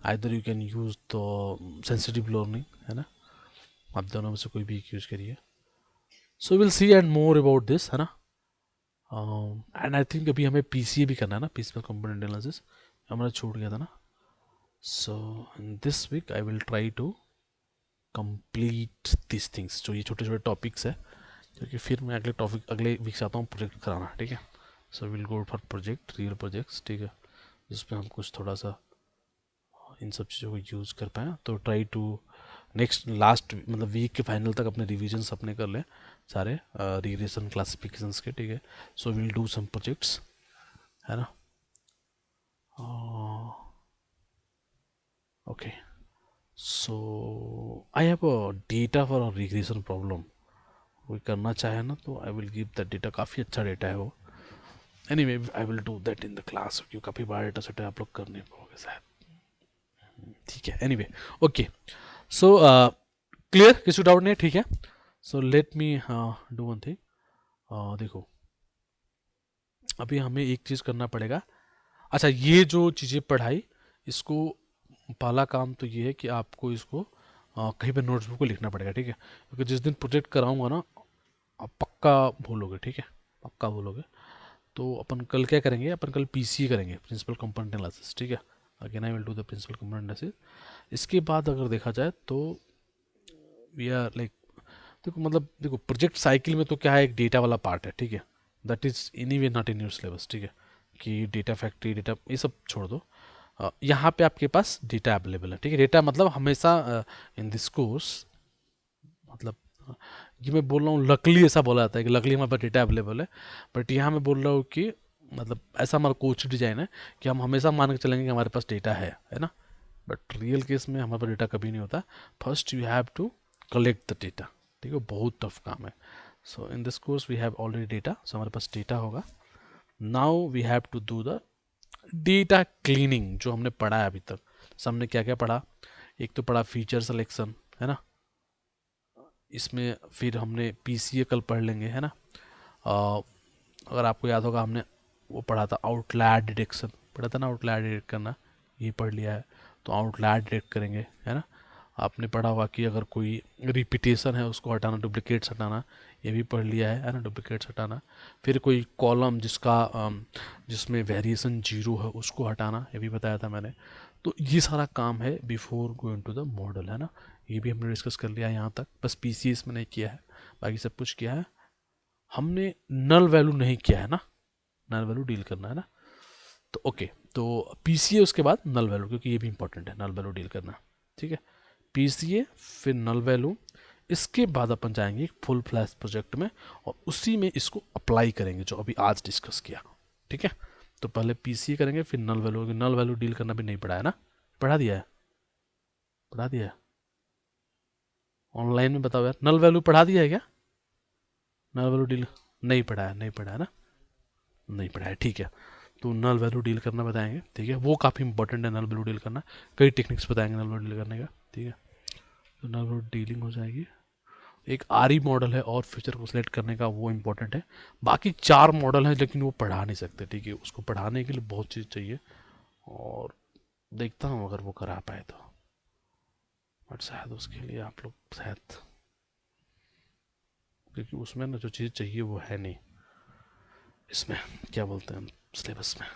either you can use the sensitive learning, है ना, आप दोनों में से कोई भी use करिए। So will see and more about this, है ना। एंड आई थिंक अभी हमें पीसीए भी करना है ना, पीसीए कंपोनेंट एनालिसिस हमारा छूट गया था ना। So in this week I will try to complete this things, जो ये छोटे छोटे टॉपिक्स है, क्योंकि फिर मैं अगले टॉपिक अगले वीक से आता हूँ प्रोजेक्ट कराना, ठीक है। So will go for project, real projects, ठीक है, जिसमें हम कुछ थोड़ा सा इन सब चीज़ों को यूज़ कर पाएँ। तो ट्राई टू नेक्स्ट लास्ट मतलब वीक के फाइनल तक अपने रिविजन्स अपने कर लें सारे रिग्रेशन क्लासिफिकेशंस के, ठीक है। So will do some projects, है ना। Okay, so I have a data for a regression problem, कोई करना चाहे ना तो I will give that data, काफ़ी अच्छा डेटा है वो। Anyway I will do that in the class, क्योंकि काफ़ी बड़ा डेटा सेट है, आप लोग कर नहीं पाओगे शायद, ठीक है। एनीवे ओके, सो क्लियर, किसी डाउट नहीं है, ठीक है। So let me do one thing, देखो अभी हमें एक चीज़ करना पड़ेगा। अच्छा, ये जो चीज़ें पढ़ाई, इसको पहला काम तो ये है कि आपको इसको कहीं पे नोट्सबुक को लिखना पड़ेगा, ठीक है, क्योंकि जिस दिन प्रोजेक्ट कराऊंगा ना आप पक्का भूलोगे, ठीक है, पक्का भूलोगे। तो अपन कल क्या करेंगे, अपन कल पीसीए करेंगे, प्रिंसिपल कंपोनेंट एनालिसिस, ठीक है। Again I will do the principal component analysis. इसके बाद अगर देखा जाए तो वी आर लाइक, देखो मतलब देखो प्रोजेक्ट साइकिल में तो क्या है, एक डेटा वाला पार्ट है, ठीक है, that is any way not in your syllabus, ठीक है, कि डेटा फैक्ट्री डेटा ये सब छोड़ दो। यहाँ पे आपके पास डेटा अवेलेबल है, ठीक है। डेटा मतलब हमेशा इन दिस कोर्स, मतलब ये मैं बोल रहा हूँ लकली, ऐसा बोला जाता है कि लकली हमारे पास डेटा अवेलेबल है, बट यहाँ मैं बोल रहा हूँ कि मतलब ऐसा हमारा कोच डिजाइन है कि हम हमेशा मान के चलेंगे कि हमारे पास डेटा है ना, बट रियल केस में हमारे पास डेटा कभी नहीं होता। First you have to collect the data, ठीक है, बहुत टफ काम है। So in this course we have already data, so हमारे पास डेटा होगा। Now we have to do the data cleaning, जो हमने पढ़ा है अभी तक। हमने क्या क्या पढ़ा, एक तो पढ़ा फीचर सिलेक्शन, है ना, इसमें फिर हमने पीसीए कल पढ़ लेंगे, है ना। अगर आपको याद होगा हमने वो पढ़ा था आउटलायर डिटेक्शन, पढ़ा था ना, आउटलायर डिटेक्ट करना, ये पढ़ लिया है। तो आउटलायर डिटेक्ट करेंगे, है ना। आपने पढ़ा होगा कि अगर कोई रिपीटेशन है उसको हटाना, डुप्लीकेट्स हटाना, ये भी पढ़ लिया है ना, डुप्लीकेट्स हटाना। फिर कोई कॉलम जिसमें वेरिएशन जीरो है उसको हटाना, ये भी बताया था मैंने। तो ये सारा काम है before going to the model, है ना। ये भी हमने डिस्कस कर लिया है यहाँ तक, बस पीसीएस में नहीं किया है, बाकी सब कुछ किया है हमने। नल वैल्यू नहीं किया है ना, नल वैल्यू डील करना है ना। तो ओके, तो पीसीए उसके बाद नल वैल्यू, क्योंकि ये भी इंपॉर्टेंट है नल वैल्यू डील करना, ठीक है। पीसीए फिर नल वैल्यू, इसके बाद अपन जाएंगे फुल फ्लैश प्रोजेक्ट में और उसी में इसको अप्लाई करेंगे जो अभी आज डिस्कस किया, ठीक है। तो पहले पीसीए करेंगे फिर null value, null value deal करना भी नहीं पढ़ा है ना, पढ़ा दिया है, पढ़ा दिया है ऑनलाइन में, बताओ यार, नल वैल्यू पढ़ा दिया है क्या? नल वैल्यू डील नहीं पढ़ा है, नहीं पढ़ा है ना, नहीं पढ़ा है, ठीक है। तो नल वैल्यू डील करना बताएंगे, ठीक है, वो काफ़ी इंपॉर्टेंट है नल वैल्यू डील करना, कई टेक्निक्स बताएंगे नल वैल्यू डील करने का, ठीक है। तो नल वैल्यू डीलिंग हो जाएगी। एक आरई मॉडल है और फीचर को सिलेक्ट करने का, वो इंपॉर्टेंट है। बाकी चार मॉडल हैं लेकिन वो पढ़ा नहीं सकते, ठीक है, उसको पढ़ाने के लिए बहुत चीज़ चाहिए, और देखता हूँ अगर वो करा पाए तो, बट शायद उसके लिए आप लोग शायद, क्योंकि उसमें ना जो चीज़ चाहिए वो है नहीं इसमें, क्या बोलते हैं सिलेबस में।